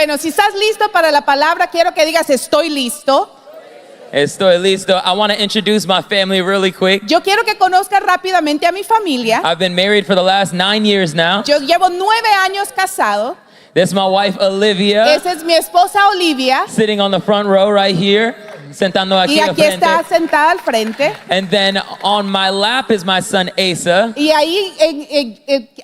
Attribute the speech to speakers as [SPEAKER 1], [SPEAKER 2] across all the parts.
[SPEAKER 1] Bueno, si estás listo para la palabra, quiero que digas estoy listo.
[SPEAKER 2] Estoy listo. I want to introduce my family really quick.
[SPEAKER 1] Yo quiero que conozcas rápidamente a mi familia.
[SPEAKER 2] I've been married for the last 9 years now.
[SPEAKER 1] Yo llevo 9 años casado.
[SPEAKER 2] This is my wife, Olivia,
[SPEAKER 1] Esa es mi esposa Olivia.
[SPEAKER 2] sitting on the front row right here, sentando aquí
[SPEAKER 1] Y
[SPEAKER 2] al
[SPEAKER 1] aquí
[SPEAKER 2] frente.
[SPEAKER 1] está sentada al frente.
[SPEAKER 2] And then on my lap is my son, Asa.
[SPEAKER 1] Y ahí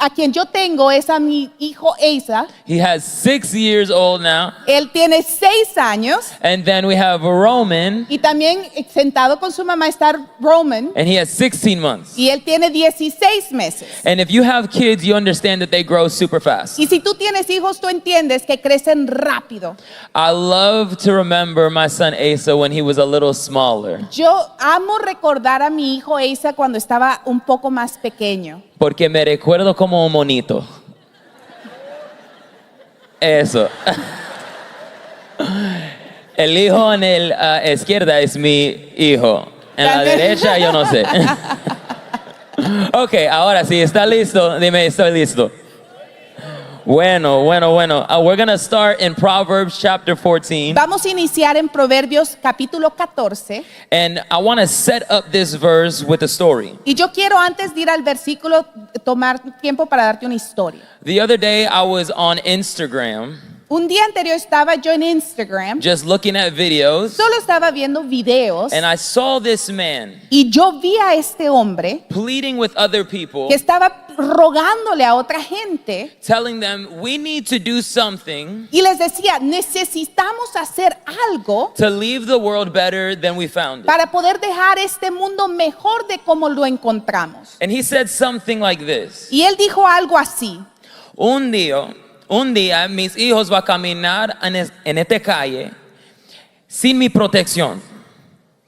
[SPEAKER 1] a quien yo tengo es a mi hijo Asa.
[SPEAKER 2] He has 6 years old now.
[SPEAKER 1] Él tiene 6 años.
[SPEAKER 2] And then we have Roman,
[SPEAKER 1] Y también sentado con su mamá está Roman.
[SPEAKER 2] and he has 16 months.
[SPEAKER 1] Y él tiene 16 meses.
[SPEAKER 2] And if you have kids, you understand that they grow super fast.
[SPEAKER 1] Y si tú tienes hijos, tú entiendes que crecen rápido.
[SPEAKER 2] I love to remember my son, Asa, when he was a little smaller.
[SPEAKER 1] Yo amo recordar a mi hijo Asa cuando estaba un poco más pequeño.
[SPEAKER 2] Porque me recuerdo como un monito. Eso. El hijo en la izquierda es mi hijo. En la derecha yo no sé. Ok, ahora sí, ¿está listo? Dime, estoy listo. Bueno. We're going to start in Proverbs chapter 14.
[SPEAKER 1] Vamos a iniciar en Proverbios capítulo 14.
[SPEAKER 2] And I want to set up this verse with a story.
[SPEAKER 1] Y yo quiero antes de ir al versículo tomar tiempo para darte una historia.
[SPEAKER 2] The other day I was on Instagram
[SPEAKER 1] Un día anterior estaba yo en Instagram.
[SPEAKER 2] just looking at videos,
[SPEAKER 1] Solo estaba viendo videos.
[SPEAKER 2] and I saw this man
[SPEAKER 1] Y yo vi a este hombre
[SPEAKER 2] pleading with other people,
[SPEAKER 1] que estaba rogándole a otra gente.
[SPEAKER 2] telling them we need to do something
[SPEAKER 1] Y les decía, necesitamos hacer algo
[SPEAKER 2] to leave the world better than we found it.
[SPEAKER 1] para poder dejar este mundo mejor de como lo encontramos.
[SPEAKER 2] And he said something like this:
[SPEAKER 1] Y él dijo algo así.
[SPEAKER 2] un día mis hijos van a caminar en esta calle sin mi protección.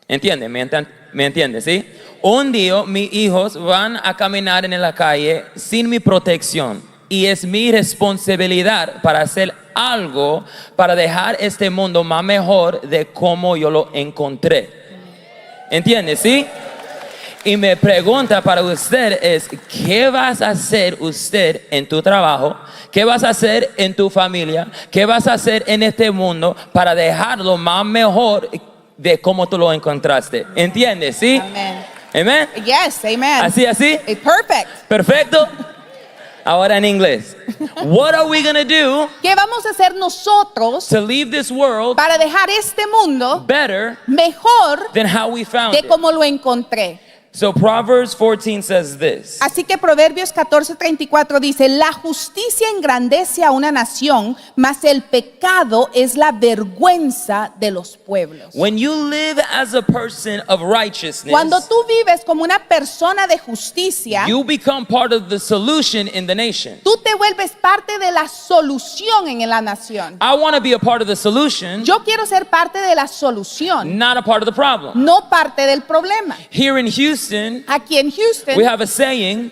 [SPEAKER 2] ¿Entiende? ¿Me entiende? ¿Sí? Un día mis hijos van a caminar en la calle sin mi protección. Y es mi responsabilidad para hacer algo para dejar este mundo más mejor de como yo lo encontré. ¿Entiende? ¿Sí? Y mi pregunta para usted es, ¿qué vas a hacer usted en tu trabajo? ¿Qué vas a hacer en tu familia? ¿Qué vas a hacer en este mundo para dejarlo más mejor de cómo tú lo encontraste? ¿Entiendes? ¿Sí?
[SPEAKER 1] Amen.
[SPEAKER 2] Amen.
[SPEAKER 1] Yes, amen.
[SPEAKER 2] ¿Así?
[SPEAKER 1] Perfect.
[SPEAKER 2] Perfecto. Ahora en inglés. What are we gonna do
[SPEAKER 1] ¿Qué vamos a hacer nosotros
[SPEAKER 2] to leave this world
[SPEAKER 1] para dejar este mundo
[SPEAKER 2] better
[SPEAKER 1] mejor
[SPEAKER 2] than how we found
[SPEAKER 1] de
[SPEAKER 2] it?
[SPEAKER 1] como lo encontré?
[SPEAKER 2] So Proverbs 14 says this.
[SPEAKER 1] Así que Proverbios 14:34 dice, la justicia engrandece a una nación, mas el pecado es la vergüenza de los pueblos.
[SPEAKER 2] When you live as a person of righteousness,
[SPEAKER 1] Cuando tú vives como una persona de justicia,
[SPEAKER 2] you become part of the solution in the nation.
[SPEAKER 1] tú te vuelves parte de la solución en la nación.
[SPEAKER 2] I want to be a part of the solution,
[SPEAKER 1] Yo quiero ser parte de la solución,
[SPEAKER 2] not a part of the problem.
[SPEAKER 1] no parte del problema.
[SPEAKER 2] Here in Houston,
[SPEAKER 1] Aquí en Houston
[SPEAKER 2] we have a saying,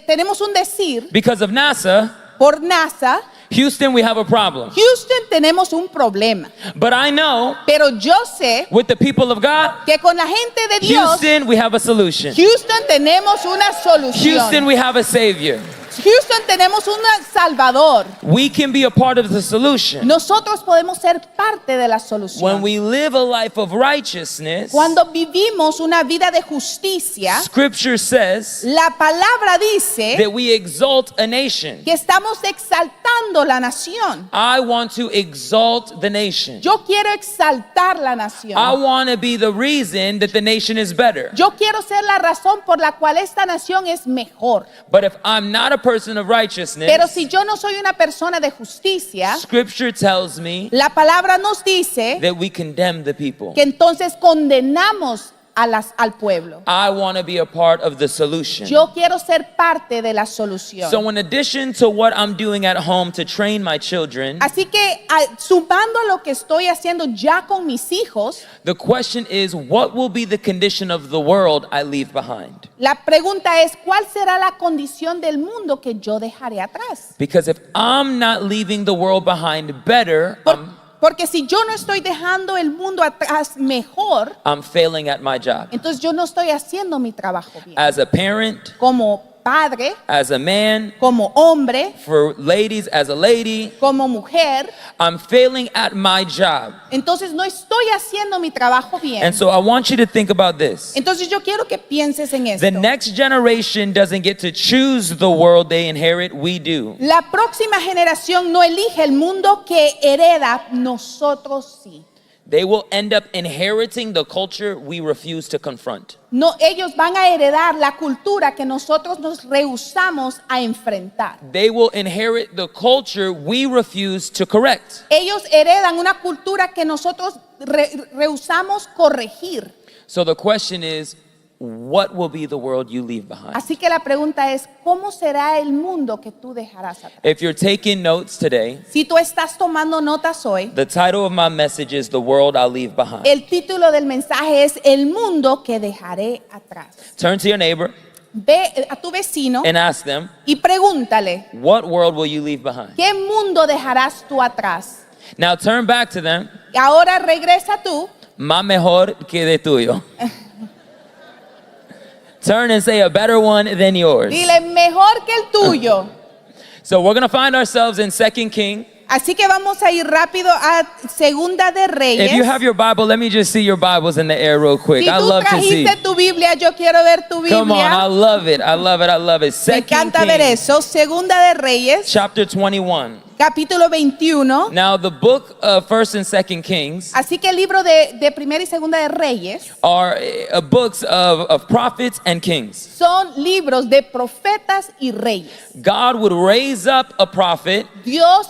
[SPEAKER 1] tenemos un decir,
[SPEAKER 2] because of NASA,
[SPEAKER 1] por NASA,
[SPEAKER 2] Houston, we have a problem.
[SPEAKER 1] Houston tenemos un problema.
[SPEAKER 2] But I know
[SPEAKER 1] Pero yo sé
[SPEAKER 2] with the people of God,
[SPEAKER 1] que con la gente de Dios,
[SPEAKER 2] Houston, we have a solution.
[SPEAKER 1] Houston tenemos una solución.
[SPEAKER 2] Houston, we have a savior.
[SPEAKER 1] Houston tenemos un salvador.
[SPEAKER 2] We can be a part of the solution.
[SPEAKER 1] Nosotros podemos ser parte de la
[SPEAKER 2] When
[SPEAKER 1] solución.
[SPEAKER 2] we live a life of righteousness,
[SPEAKER 1] Cuando vivimos una vida de justicia,
[SPEAKER 2] Scripture says
[SPEAKER 1] la palabra dice
[SPEAKER 2] that we exalt a nation.
[SPEAKER 1] que estamos exaltando la nación.
[SPEAKER 2] I want to exalt the nation.
[SPEAKER 1] Yo quiero exaltar la nación.
[SPEAKER 2] I want to be the reason that the nation is better.
[SPEAKER 1] Yo quiero ser la razón por la cual esta nación es mejor.
[SPEAKER 2] But if I'm not a person of righteousness,
[SPEAKER 1] Pero si yo no soy una persona de justicia,
[SPEAKER 2] Scripture tells me
[SPEAKER 1] la palabra nos dice
[SPEAKER 2] that we condemn the people.
[SPEAKER 1] que entonces condenamos al pueblo.
[SPEAKER 2] I want to be a part of the solution.
[SPEAKER 1] Yo quiero ser parte de la solución.
[SPEAKER 2] So in addition to what I'm doing at home to train my children,
[SPEAKER 1] Así que sumando a lo que estoy haciendo ya con mis hijos,
[SPEAKER 2] the question is, what will be the condition of the world I leave behind?
[SPEAKER 1] la pregunta es, ¿cuál será la condición del mundo que yo dejaré atrás?
[SPEAKER 2] Because if I'm not leaving the world behind better,
[SPEAKER 1] Porque si yo no estoy dejando el mundo atrás mejor,
[SPEAKER 2] I'm failing at my job.
[SPEAKER 1] entonces yo no estoy haciendo mi trabajo bien.
[SPEAKER 2] As a parent,
[SPEAKER 1] Como padre,
[SPEAKER 2] as a man,
[SPEAKER 1] como hombre,
[SPEAKER 2] for ladies as a lady.
[SPEAKER 1] como mujer.
[SPEAKER 2] I'm failing at my job.
[SPEAKER 1] Entonces no estoy haciendo mi trabajo bien.
[SPEAKER 2] And so I want you to think about this.
[SPEAKER 1] Entonces yo quiero que pienses en esto.
[SPEAKER 2] The next generation doesn't get to choose the world they inherit, we do.
[SPEAKER 1] La próxima generación no elige el mundo que hereda, nosotros sí.
[SPEAKER 2] They will end up inheriting the culture we refuse to confront.
[SPEAKER 1] No, ellos van a heredar la cultura que nosotros nos rehusamos a enfrentar.
[SPEAKER 2] They will inherit the culture we refuse to correct.
[SPEAKER 1] Ellos heredan una cultura que nosotros rehusamos corregir.
[SPEAKER 2] So the question is, what will be the world you leave behind?
[SPEAKER 1] Así que la pregunta es, ¿cómo será el mundo que tú dejarás atrás?
[SPEAKER 2] If you're taking notes today,
[SPEAKER 1] Si tú estás tomando notas hoy,
[SPEAKER 2] the title of my message is The World I'll Leave Behind.
[SPEAKER 1] el título del mensaje es El mundo que dejaré atrás.
[SPEAKER 2] Turn to your neighbor
[SPEAKER 1] Ve a tu vecino
[SPEAKER 2] and ask them,
[SPEAKER 1] y pregúntale,
[SPEAKER 2] what world will you leave behind?
[SPEAKER 1] ¿qué mundo dejarás tú atrás?
[SPEAKER 2] Now turn back to them,
[SPEAKER 1] Y ahora regresa tú.
[SPEAKER 2] más mejor que de tuyo. Turn and say a better one than yours.
[SPEAKER 1] Dile, mejor que el tuyo.
[SPEAKER 2] So we're going to find ourselves in 2 King.
[SPEAKER 1] Así que vamos a ir rápido a Segunda de Reyes.
[SPEAKER 2] If you have your Bible, let me just see your Bibles in the air real quick.
[SPEAKER 1] Si
[SPEAKER 2] I
[SPEAKER 1] tú
[SPEAKER 2] love to see.
[SPEAKER 1] trajiste tu Biblia, yo quiero ver tu
[SPEAKER 2] Come on, I
[SPEAKER 1] Biblia.
[SPEAKER 2] love it. I love it. I love it.
[SPEAKER 1] Me
[SPEAKER 2] 2
[SPEAKER 1] encanta ver
[SPEAKER 2] Kings,
[SPEAKER 1] eso. Segunda de Reyes,
[SPEAKER 2] chapter 21.
[SPEAKER 1] capítulo 21.
[SPEAKER 2] Now, the book of 1st and 2nd Kings
[SPEAKER 1] Así que el libro de Primera y Segunda de Reyes
[SPEAKER 2] are books of prophets and kings.
[SPEAKER 1] son libros de profetas y reyes.
[SPEAKER 2] God would raise up a prophet,
[SPEAKER 1] Dios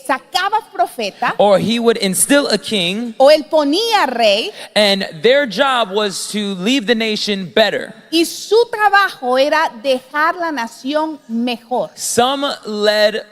[SPEAKER 1] sacaba profeta
[SPEAKER 2] or he would instill a king,
[SPEAKER 1] o él ponía rey
[SPEAKER 2] and their job was to leave the nation better.
[SPEAKER 1] y su trabajo era dejar la nación mejor.
[SPEAKER 2] Some led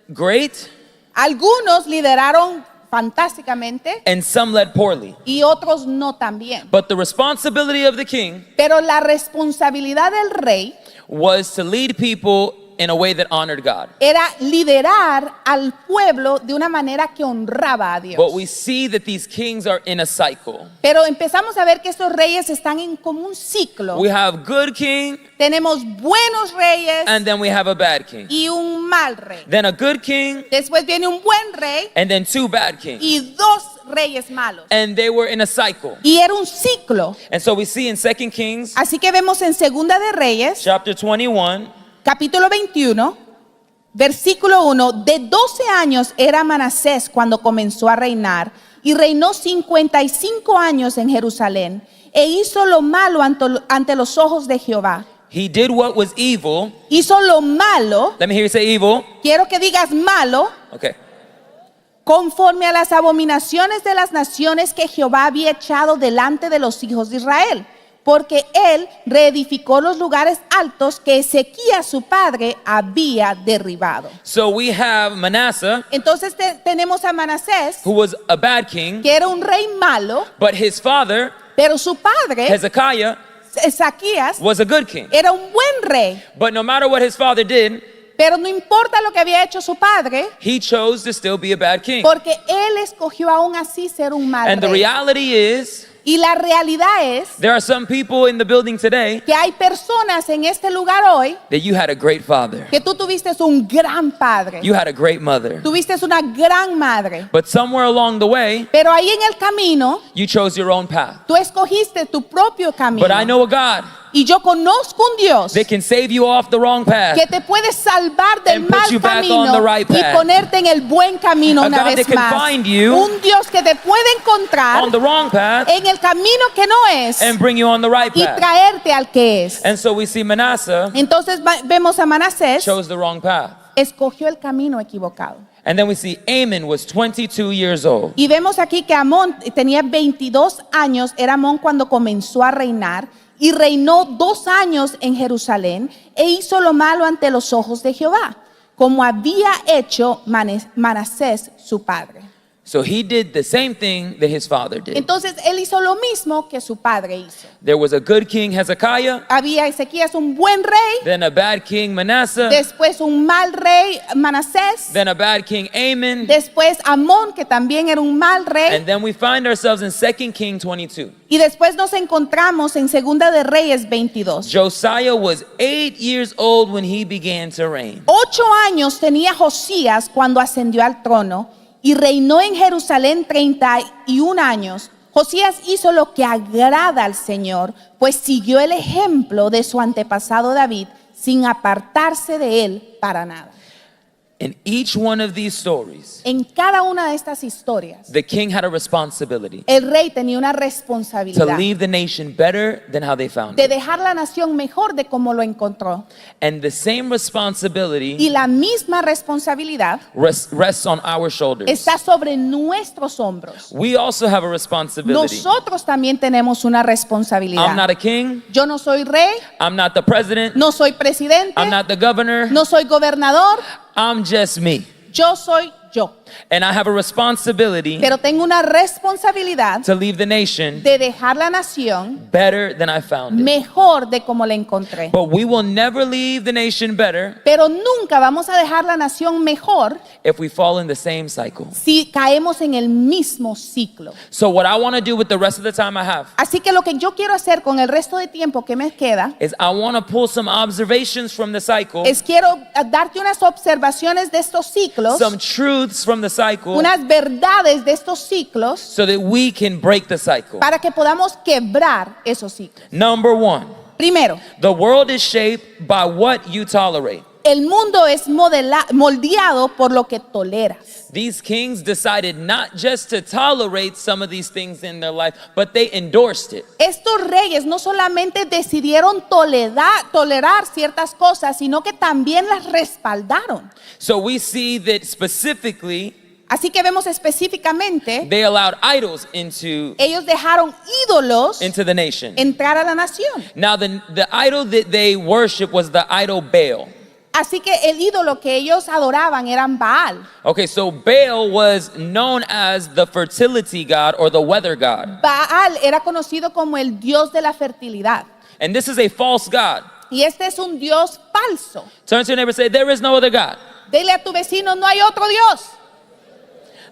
[SPEAKER 2] great,
[SPEAKER 1] Algunos lideraron fantásticamente
[SPEAKER 2] and some led poorly.
[SPEAKER 1] y otros no tan bien.
[SPEAKER 2] But the responsibility of the king
[SPEAKER 1] Pero la responsabilidad del rey
[SPEAKER 2] was to lead people in a way that honored God.
[SPEAKER 1] era liderar al pueblo de una manera que honraba a Dios.
[SPEAKER 2] But we see that these kings are in a cycle.
[SPEAKER 1] Pero empezamos a ver que estos reyes están en como un ciclo.
[SPEAKER 2] We have good king,
[SPEAKER 1] Tenemos buenos reyes
[SPEAKER 2] and then we have a bad king.
[SPEAKER 1] y un mal rey.
[SPEAKER 2] Then a good king,
[SPEAKER 1] Después viene un buen rey
[SPEAKER 2] and then two bad kings.
[SPEAKER 1] y dos reyes malos.
[SPEAKER 2] And they were in a cycle.
[SPEAKER 1] Y era un ciclo.
[SPEAKER 2] And so we see in 2 Kings
[SPEAKER 1] Así que vemos en Segunda de Reyes,
[SPEAKER 2] chapter 21,
[SPEAKER 1] capítulo 21, versículo 1, de 12 años era Manasés cuando comenzó a reinar y reinó 55 años en Jerusalén e hizo lo malo ante los ojos de Jehová.
[SPEAKER 2] he did what was evil.
[SPEAKER 1] Hizo lo malo,
[SPEAKER 2] Let me hear you say evil.
[SPEAKER 1] quiero que digas malo,
[SPEAKER 2] Okay.
[SPEAKER 1] conforme a las abominaciones de las naciones que Jehová había echado delante de los hijos de Israel, porque él reedificó los lugares altos que Ezequías su padre había derribado.
[SPEAKER 2] So we have Manasseh,
[SPEAKER 1] Entonces tenemos a Manasés,
[SPEAKER 2] who was a bad king,
[SPEAKER 1] que era un rey malo,
[SPEAKER 2] but his father,
[SPEAKER 1] pero su padre,
[SPEAKER 2] Hezekiah,
[SPEAKER 1] Ezequías,
[SPEAKER 2] was a good king.
[SPEAKER 1] era un buen rey.
[SPEAKER 2] But no matter what his father did,
[SPEAKER 1] Pero no importa lo que había hecho su padre,
[SPEAKER 2] he chose to still be a bad king.
[SPEAKER 1] porque él escogió aún así ser un mal
[SPEAKER 2] And the
[SPEAKER 1] rey.
[SPEAKER 2] reality is,
[SPEAKER 1] Y la realidad es
[SPEAKER 2] there are some people in the building today
[SPEAKER 1] que hay personas en este lugar hoy
[SPEAKER 2] that you had a great father.
[SPEAKER 1] que tú tuviste un gran padre,
[SPEAKER 2] You had a great mother.
[SPEAKER 1] tuviste una gran madre,
[SPEAKER 2] But somewhere along the way,
[SPEAKER 1] pero ahí en el camino
[SPEAKER 2] you chose your own path.
[SPEAKER 1] tú escogiste tu propio camino.
[SPEAKER 2] But I know a God
[SPEAKER 1] Y yo conozco un Dios
[SPEAKER 2] that can save you off the wrong path.
[SPEAKER 1] que te puede salvar del
[SPEAKER 2] And put
[SPEAKER 1] mal
[SPEAKER 2] you back
[SPEAKER 1] camino
[SPEAKER 2] on the right
[SPEAKER 1] y
[SPEAKER 2] path.
[SPEAKER 1] ponerte en el buen camino
[SPEAKER 2] A
[SPEAKER 1] una
[SPEAKER 2] God
[SPEAKER 1] vez
[SPEAKER 2] that can
[SPEAKER 1] más.
[SPEAKER 2] find you
[SPEAKER 1] Un Dios que te puede encontrar
[SPEAKER 2] on the wrong path
[SPEAKER 1] en el camino que no es
[SPEAKER 2] and bring you on the right
[SPEAKER 1] y
[SPEAKER 2] path.
[SPEAKER 1] traerte al que es.
[SPEAKER 2] And so we see Manasseh
[SPEAKER 1] Entonces vemos a Manasés,
[SPEAKER 2] chose the wrong path.
[SPEAKER 1] escogió el camino equivocado.
[SPEAKER 2] And then we see Amon was 22 years old.
[SPEAKER 1] Y vemos aquí que Amón tenía 22 años, era Amón cuando comenzó a reinar, y reinó 2 años en Jerusalén, e hizo lo malo ante los ojos de Jehová, como había hecho Manasés su padre.
[SPEAKER 2] So he did the same thing that his father did.
[SPEAKER 1] Entonces él hizo lo mismo que su padre hizo.
[SPEAKER 2] There was a good king, Hezekiah,
[SPEAKER 1] Había Ezequías un buen rey,
[SPEAKER 2] then a bad king, Manasseh,
[SPEAKER 1] después un mal rey, Manasés,
[SPEAKER 2] then a bad king, Amon,
[SPEAKER 1] después Amón, que también era un mal rey,
[SPEAKER 2] and then we find ourselves in 2 Kings 22.
[SPEAKER 1] y después nos encontramos en Segunda de Reyes 22.
[SPEAKER 2] Josiah was 8 years old when he began to reign.
[SPEAKER 1] 8 años tenía Josías cuando ascendió al trono y reinó en Jerusalén 31 años. Josías hizo lo que agrada al Señor, pues siguió el ejemplo de su antepasado David sin apartarse de él para nada.
[SPEAKER 2] In each one of these stories,
[SPEAKER 1] En cada una de estas historias,
[SPEAKER 2] the king had a responsibility
[SPEAKER 1] el rey tenía una
[SPEAKER 2] to
[SPEAKER 1] responsabilidad
[SPEAKER 2] leave the nation better than how they found
[SPEAKER 1] de
[SPEAKER 2] it.
[SPEAKER 1] dejar la nación mejor de como lo encontró.
[SPEAKER 2] And the same
[SPEAKER 1] Y
[SPEAKER 2] responsibility
[SPEAKER 1] la misma responsabilidad
[SPEAKER 2] rests on our shoulders.
[SPEAKER 1] está sobre nuestros hombros.
[SPEAKER 2] We also have a responsibility.
[SPEAKER 1] Nosotros también tenemos una
[SPEAKER 2] I'm not
[SPEAKER 1] responsabilidad.
[SPEAKER 2] a king.
[SPEAKER 1] Yo no soy rey,
[SPEAKER 2] I'm not the president.
[SPEAKER 1] no soy presidente,
[SPEAKER 2] I'm not the governor.
[SPEAKER 1] no soy gobernador,
[SPEAKER 2] I'm just me.
[SPEAKER 1] yo soy yo.
[SPEAKER 2] And I have a responsibility
[SPEAKER 1] Pero tengo una responsabilidad
[SPEAKER 2] to leave the nation
[SPEAKER 1] de dejar la nación
[SPEAKER 2] better than I found it.
[SPEAKER 1] mejor de como la encontré.
[SPEAKER 2] But we will never leave the nation better
[SPEAKER 1] Pero nunca vamos a dejar la nación mejor
[SPEAKER 2] if we fall in the same cycle.
[SPEAKER 1] si caemos en el mismo ciclo.
[SPEAKER 2] So what I want to do with the rest of the time I have
[SPEAKER 1] Así que lo que yo quiero hacer con el resto de tiempo que me queda
[SPEAKER 2] is I want to pull some observations from the cycle,
[SPEAKER 1] es quiero darte unas observaciones de estos ciclos,
[SPEAKER 2] some truths from the cycle,
[SPEAKER 1] unas verdades de estos ciclos
[SPEAKER 2] so that we can break the cycle.
[SPEAKER 1] para que podamos quebrar esos ciclos.
[SPEAKER 2] Number one,
[SPEAKER 1] Primero,
[SPEAKER 2] the world is shaped by what you tolerate.
[SPEAKER 1] el mundo es moldeado por lo que toleras.
[SPEAKER 2] These kings decided not just to tolerate some of these things in their life, but they endorsed it.
[SPEAKER 1] Estos reyes no solamente decidieron tolerar ciertas cosas, sino que también las respaldaron.
[SPEAKER 2] So we see that specifically,
[SPEAKER 1] Así que vemos específicamente,
[SPEAKER 2] they allowed idols into
[SPEAKER 1] ellos dejaron ídolos
[SPEAKER 2] the nation.
[SPEAKER 1] entrar a la nación.
[SPEAKER 2] Now the idol that they worship was the idol Baal.
[SPEAKER 1] Así que el ídolo que ellos adoraban eran Baal.
[SPEAKER 2] Okay, so Baal was known as the fertility god or the weather god.
[SPEAKER 1] Baal era conocido como el dios de la fertilidad.
[SPEAKER 2] And this is a false god.
[SPEAKER 1] Y este es un dios falso.
[SPEAKER 2] Turn to your neighbor and say, there is no other god.
[SPEAKER 1] Dile a tu vecino, no hay otro dios.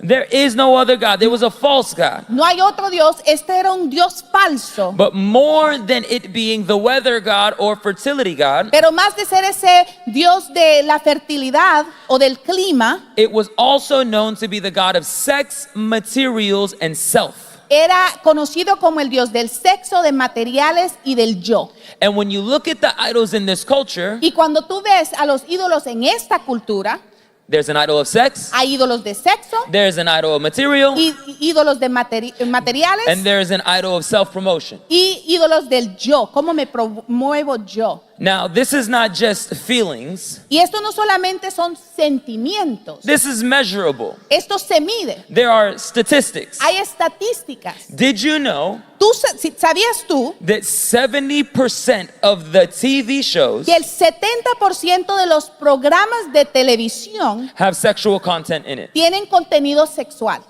[SPEAKER 2] There is no other god. There was a false god.
[SPEAKER 1] No hay otro dios. Este era un dios falso.
[SPEAKER 2] But more than it being the weather god or fertility god,
[SPEAKER 1] Pero más de ser ese dios de la fertilidad o del clima,
[SPEAKER 2] it was also known to be the god of sex, materials, and self.
[SPEAKER 1] era conocido como el dios del sexo, de materiales y del yo.
[SPEAKER 2] And when you look at the idols in this culture,
[SPEAKER 1] Y cuando tú ves a los ídolos en esta cultura,
[SPEAKER 2] there's an idol of sex,
[SPEAKER 1] hay ídolos de sexo
[SPEAKER 2] there's an idol of material,
[SPEAKER 1] y ídolos de materiales
[SPEAKER 2] and there's an idol of self-promotion.
[SPEAKER 1] y ídolos del yo. ¿Cómo me promuevo yo?
[SPEAKER 2] Now, this is not just feelings.
[SPEAKER 1] Y esto no solamente son sentimientos.
[SPEAKER 2] This is measurable.
[SPEAKER 1] Esto se mide.
[SPEAKER 2] There are statistics.
[SPEAKER 1] Hay estadísticas.
[SPEAKER 2] Did you know
[SPEAKER 1] ¿Sabías tú
[SPEAKER 2] that 70% of the TV shows
[SPEAKER 1] que el 70% de los programas de televisión
[SPEAKER 2] have sexual content in it?
[SPEAKER 1] tienen contenido sexual?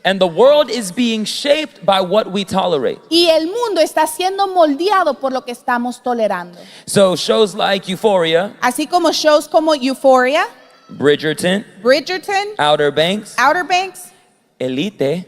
[SPEAKER 2] And the world is being shaped by what we tolerate.
[SPEAKER 1] Y el mundo está siendo moldeado por lo que estamos tolerando.
[SPEAKER 2] So shows like Euphoria,
[SPEAKER 1] Así como shows como Euphoria,
[SPEAKER 2] Bridgerton,
[SPEAKER 1] Bridgerton,
[SPEAKER 2] Outer Banks,
[SPEAKER 1] Outer Banks,
[SPEAKER 2] Elite,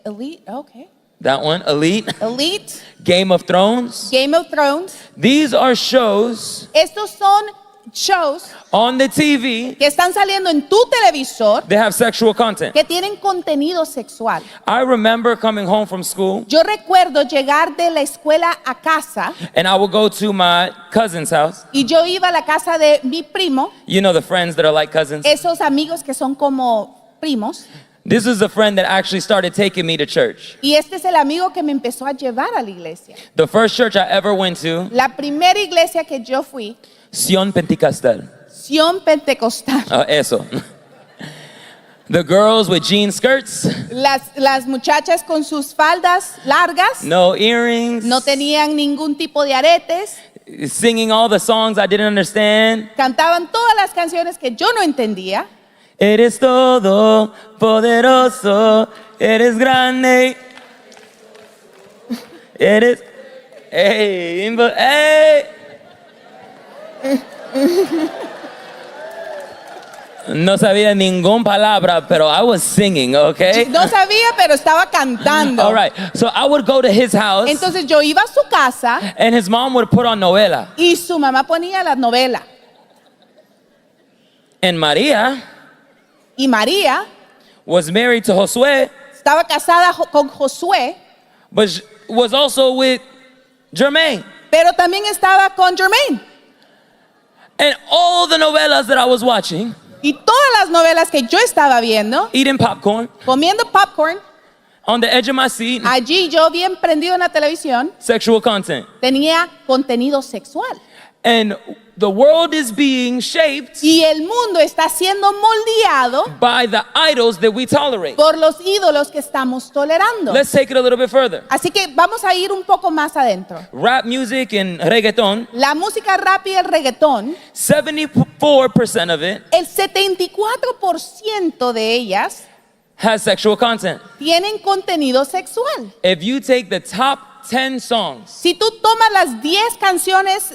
[SPEAKER 1] Elite, okay,
[SPEAKER 2] that one, Elite,
[SPEAKER 1] Elite,
[SPEAKER 2] Game of Thrones.
[SPEAKER 1] Game of Thrones.
[SPEAKER 2] These are shows
[SPEAKER 1] Estos son shows
[SPEAKER 2] on the TV
[SPEAKER 1] que están saliendo en tu televisor
[SPEAKER 2] that have sexual content.
[SPEAKER 1] que tienen contenido sexual.
[SPEAKER 2] I remember coming home from school
[SPEAKER 1] Yo recuerdo llegar de la escuela a casa
[SPEAKER 2] and I would go to my cousin's house.
[SPEAKER 1] y yo iba a la casa de mi primo,
[SPEAKER 2] You know the friends that are like cousins.
[SPEAKER 1] esos amigos que son como primos,
[SPEAKER 2] This is the friend that actually started taking me to church.
[SPEAKER 1] y este es el amigo que me empezó a llevar a la iglesia.
[SPEAKER 2] The first church I ever went to,
[SPEAKER 1] La primera iglesia que yo fui,
[SPEAKER 2] Sion Pentecostal.
[SPEAKER 1] Sion Pentecostal.
[SPEAKER 2] Eso. The girls with jean skirts,
[SPEAKER 1] Las muchachas con sus faldas largas,
[SPEAKER 2] no earrings,
[SPEAKER 1] no tenían ningún tipo de aretes,
[SPEAKER 2] singing all the songs I didn't understand.
[SPEAKER 1] cantaban todas las canciones que yo no entendía.
[SPEAKER 2] Eres todo poderoso, eres grande. Eres, hey, hey. No sabía ninguna palabra, pero I was singing, okay?
[SPEAKER 1] No sabía, pero estaba cantando.
[SPEAKER 2] All right, so I would go to his house,
[SPEAKER 1] Entonces yo iba a su casa
[SPEAKER 2] and his mom would put on novela.
[SPEAKER 1] y su mamá ponía la novela.
[SPEAKER 2] And Maria
[SPEAKER 1] Y María
[SPEAKER 2] was married to Josué,
[SPEAKER 1] estaba casada con Josué,
[SPEAKER 2] but was also with Jermaine.
[SPEAKER 1] pero también estaba con Jermaine.
[SPEAKER 2] And all the novelas that I was watching,
[SPEAKER 1] Y todas las novelas que yo estaba viendo,
[SPEAKER 2] eating popcorn,
[SPEAKER 1] comiendo popcorn,
[SPEAKER 2] on the edge of my seat,
[SPEAKER 1] allí yo bien prendido en la televisión,
[SPEAKER 2] sexual content.
[SPEAKER 1] tenía contenido sexual.
[SPEAKER 2] And the world is being shaped
[SPEAKER 1] Y el mundo está siendo moldeado
[SPEAKER 2] by the idols that we tolerate.
[SPEAKER 1] por los ídolos que estamos tolerando.
[SPEAKER 2] Let's take it a little bit further.
[SPEAKER 1] Así que vamos a ir un poco más adentro.
[SPEAKER 2] Rap music and reggaeton,
[SPEAKER 1] La música rap y el reggaetón,
[SPEAKER 2] 74% of it
[SPEAKER 1] el 74% de ellas
[SPEAKER 2] has sexual content.
[SPEAKER 1] tienen contenido sexual.
[SPEAKER 2] If you take the top 10 songs,
[SPEAKER 1] Si tú tomas las 10 canciones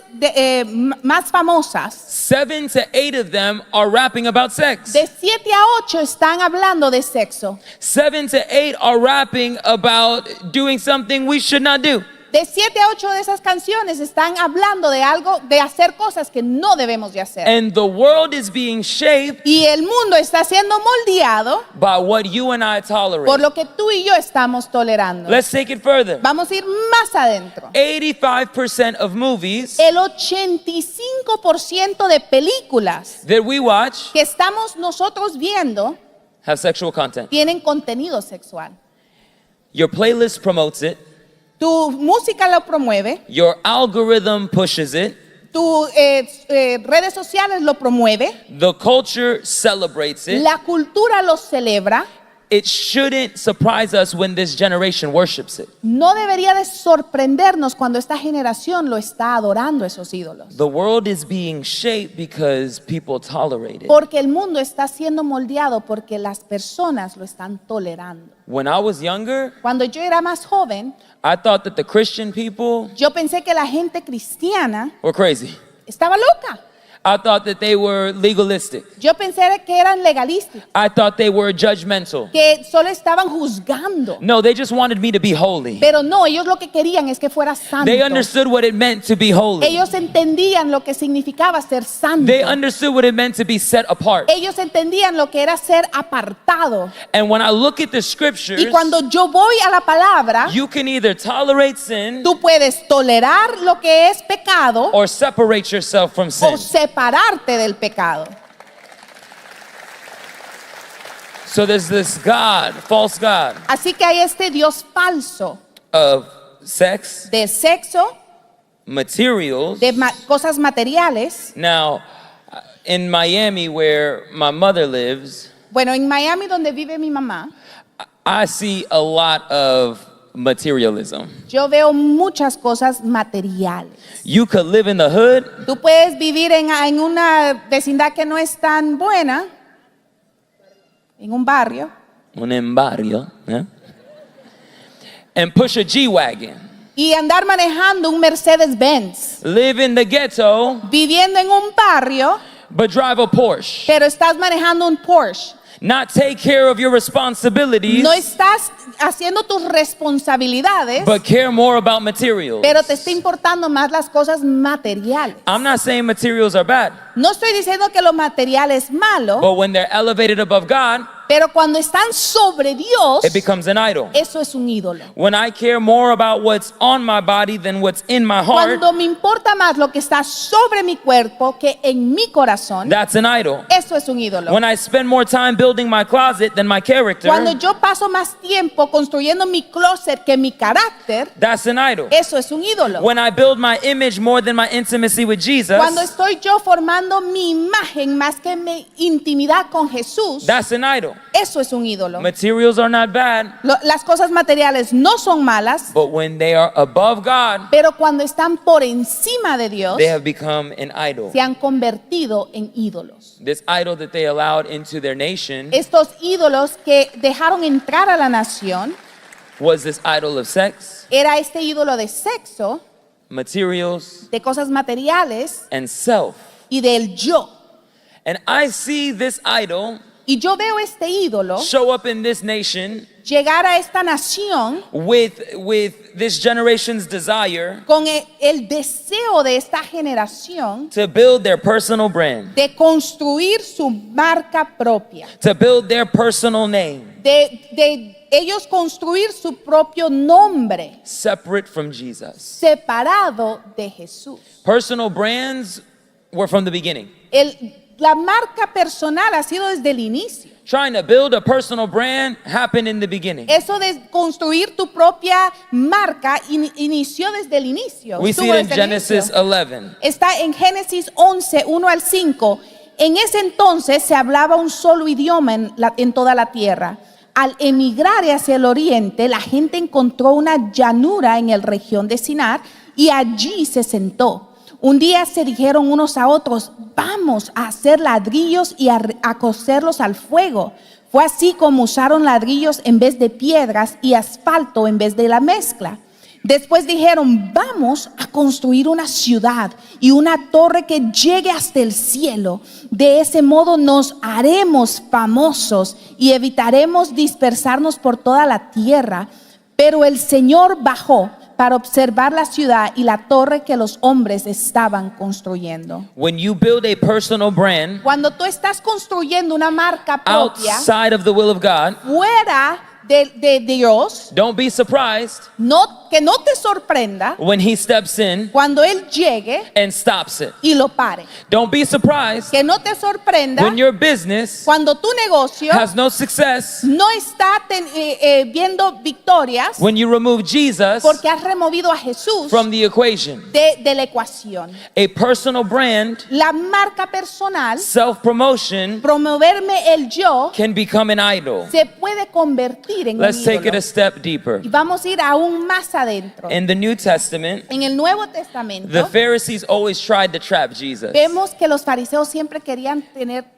[SPEAKER 1] más famosas,
[SPEAKER 2] 7 to 8 of them are rapping about sex.
[SPEAKER 1] de 7 a 8 están hablando de sexo.
[SPEAKER 2] 7 to 8 are rapping about doing something we should not do.
[SPEAKER 1] De 7 a 8 de esas canciones están hablando de algo, de hacer cosas que no debemos de hacer.
[SPEAKER 2] And the world is being shaped
[SPEAKER 1] Y el mundo está siendo moldeado
[SPEAKER 2] by what you and I
[SPEAKER 1] por
[SPEAKER 2] tolerate.
[SPEAKER 1] lo que tú y yo estamos tolerando.
[SPEAKER 2] Let's take it further.
[SPEAKER 1] Vamos a ir más adentro.
[SPEAKER 2] 85% of movies
[SPEAKER 1] El 85% de películas
[SPEAKER 2] that we watch
[SPEAKER 1] que estamos nosotros viendo
[SPEAKER 2] have sexual content.
[SPEAKER 1] tienen contenido sexual.
[SPEAKER 2] Your playlist promotes it.
[SPEAKER 1] Tu música lo promueve,
[SPEAKER 2] Your algorithm pushes it.
[SPEAKER 1] tus redes sociales lo promueve,
[SPEAKER 2] The culture celebrates it.
[SPEAKER 1] la cultura lo celebra.
[SPEAKER 2] It shouldn't surprise us when this generation worships it.
[SPEAKER 1] No debería de sorprendernos cuando esta generación lo está adorando esos ídolos.
[SPEAKER 2] The world is being shaped because people tolerate it.
[SPEAKER 1] Porque el mundo está siendo moldeado porque las personas lo están tolerando.
[SPEAKER 2] When I was younger,
[SPEAKER 1] Cuando yo era más joven,
[SPEAKER 2] I thought that the Christian people
[SPEAKER 1] yo pensé que la gente cristiana
[SPEAKER 2] were crazy.
[SPEAKER 1] estaba loca.
[SPEAKER 2] I thought that they were legalistic.
[SPEAKER 1] Yo pensé que eran legalistas,
[SPEAKER 2] I thought they were judgmental.
[SPEAKER 1] que solo estaban juzgando.
[SPEAKER 2] No, they just wanted me to be holy.
[SPEAKER 1] Pero no, ellos lo que querían es que fuera santo.
[SPEAKER 2] They understood what it meant to be holy.
[SPEAKER 1] Ellos entendían lo que significaba ser santo.
[SPEAKER 2] They understood what it meant to be set apart.
[SPEAKER 1] Ellos entendían lo que era ser apartado.
[SPEAKER 2] And when I look at the scriptures,
[SPEAKER 1] Y cuando yo voy a la palabra,
[SPEAKER 2] you can either tolerate sin
[SPEAKER 1] tú puedes tolerar lo que es pecado
[SPEAKER 2] or separate yourself from sin.
[SPEAKER 1] o separarte del pecado.
[SPEAKER 2] So there's this God, false God
[SPEAKER 1] Así que hay este Dios falso
[SPEAKER 2] of sex,
[SPEAKER 1] de sexo,
[SPEAKER 2] materials.
[SPEAKER 1] de cosas materiales.
[SPEAKER 2] Now, in Miami, where my mother lives,
[SPEAKER 1] Bueno, en Miami, donde vive mi mamá,
[SPEAKER 2] I see a lot of materialism.
[SPEAKER 1] yo veo muchas cosas materiales.
[SPEAKER 2] You could live in the hood
[SPEAKER 1] Tú puedes vivir en una vecindad que no es tan buena, en un barrio,
[SPEAKER 2] un barrio, and push a G-Wagon.
[SPEAKER 1] y andar manejando un Mercedes-Benz,
[SPEAKER 2] Live in the ghetto,
[SPEAKER 1] viviendo en un barrio,
[SPEAKER 2] but drive a Porsche.
[SPEAKER 1] pero estás manejando un Porsche.
[SPEAKER 2] Not take care of your responsibilities,
[SPEAKER 1] No estás haciendo tus responsabilidades,
[SPEAKER 2] but care more about materials.
[SPEAKER 1] pero te está importando más las cosas materiales.
[SPEAKER 2] I'm not saying materials are bad,
[SPEAKER 1] No estoy diciendo que lo material es malo,
[SPEAKER 2] but when they're elevated above God,
[SPEAKER 1] pero cuando están sobre Dios,
[SPEAKER 2] it becomes an idol.
[SPEAKER 1] eso es un ídolo.
[SPEAKER 2] When I care more about what's on my body than what's in my heart,
[SPEAKER 1] Cuando me importa más lo que está sobre mi cuerpo que en mi corazón,
[SPEAKER 2] that's an idol.
[SPEAKER 1] eso es un ídolo.
[SPEAKER 2] When I spend more time building my closet than my character,
[SPEAKER 1] Cuando yo paso más tiempo construyendo mi closet que mi carácter,
[SPEAKER 2] that's an idol.
[SPEAKER 1] eso es un ídolo.
[SPEAKER 2] When I build my image more than my intimacy with Jesus,
[SPEAKER 1] Cuando estoy yo formando mi imagen más que mi intimidad con Jesús,
[SPEAKER 2] that's an idol.
[SPEAKER 1] Eso es un ídolo.
[SPEAKER 2] Materials are not bad,
[SPEAKER 1] Las cosas materiales no son malas,
[SPEAKER 2] but when they are above God,
[SPEAKER 1] pero cuando están por encima de Dios,
[SPEAKER 2] they have become an idol.
[SPEAKER 1] se han convertido en ídolos.
[SPEAKER 2] This idol that they allowed into their nation
[SPEAKER 1] Estos ídolos que dejaron entrar a la nación,
[SPEAKER 2] was this idol of sex,
[SPEAKER 1] era este ídolo de sexo,
[SPEAKER 2] materials,
[SPEAKER 1] de cosas materiales
[SPEAKER 2] and self.
[SPEAKER 1] y del yo.
[SPEAKER 2] And I see this idol
[SPEAKER 1] Y yo veo este ídolo
[SPEAKER 2] show up in this nation
[SPEAKER 1] llegar a esta nación
[SPEAKER 2] with this generation's desire
[SPEAKER 1] con el deseo de esta generación
[SPEAKER 2] to build their personal brand,
[SPEAKER 1] de construir su marca propia,
[SPEAKER 2] to build their personal name,
[SPEAKER 1] de ellos construir su propio nombre
[SPEAKER 2] separate from Jesus.
[SPEAKER 1] separado de Jesús.
[SPEAKER 2] Personal brands were from the beginning.
[SPEAKER 1] La marca personal ha sido desde el inicio.
[SPEAKER 2] Trying to build a personal brand happened in the beginning.
[SPEAKER 1] Eso de construir tu propia marca inició desde el inicio.
[SPEAKER 2] We see
[SPEAKER 1] Estuvo
[SPEAKER 2] it in
[SPEAKER 1] desde el
[SPEAKER 2] Genesis
[SPEAKER 1] inicio.
[SPEAKER 2] 11.
[SPEAKER 1] Está en Génesis 11, 1 al 5. En ese entonces se hablaba un solo idioma en toda la tierra. Al emigrar hacia el oriente, la gente encontró una llanura en la región de Sinar y allí se sentó. Un día se dijeron unos a otros, vamos a hacer ladrillos y a cocerlos al fuego. Fue así como usaron ladrillos en vez de piedras y asfalto en vez de la mezcla. Después dijeron, vamos a construir una ciudad y una torre que llegue hasta el cielo. De ese modo nos haremos famosos y evitaremos dispersarnos por toda la tierra. Pero el Señor bajó para observar la ciudad y la torre que los hombres estaban construyendo.
[SPEAKER 2] When you build a personal brand
[SPEAKER 1] Cuando tú estás construyendo una marca propia
[SPEAKER 2] outside of the will of God,
[SPEAKER 1] fuera de Dios,
[SPEAKER 2] don't be surprised
[SPEAKER 1] que no te sorprenda
[SPEAKER 2] when He steps in
[SPEAKER 1] cuando Él llegue
[SPEAKER 2] and stops it.
[SPEAKER 1] y lo pare.
[SPEAKER 2] Don't be surprised
[SPEAKER 1] Que no te sorprenda
[SPEAKER 2] when your business
[SPEAKER 1] cuando tu negocio
[SPEAKER 2] has no success
[SPEAKER 1] no está viendo victorias
[SPEAKER 2] when you remove Jesus
[SPEAKER 1] porque has removido a Jesús
[SPEAKER 2] from the equation.
[SPEAKER 1] de la ecuación.
[SPEAKER 2] A personal brand,
[SPEAKER 1] La marca personal,
[SPEAKER 2] self-promotion,
[SPEAKER 1] promoverme el yo,
[SPEAKER 2] can become an idol.
[SPEAKER 1] se puede convertir en un
[SPEAKER 2] Let's take it
[SPEAKER 1] ídolo.
[SPEAKER 2] a step deeper.
[SPEAKER 1] Y vamos a ir aún más adentro.
[SPEAKER 2] In the New Testament,
[SPEAKER 1] En el Nuevo
[SPEAKER 2] the
[SPEAKER 1] Testamento
[SPEAKER 2] Pharisees always tried to trap Jesus.
[SPEAKER 1] vemos que los fariseos siempre querían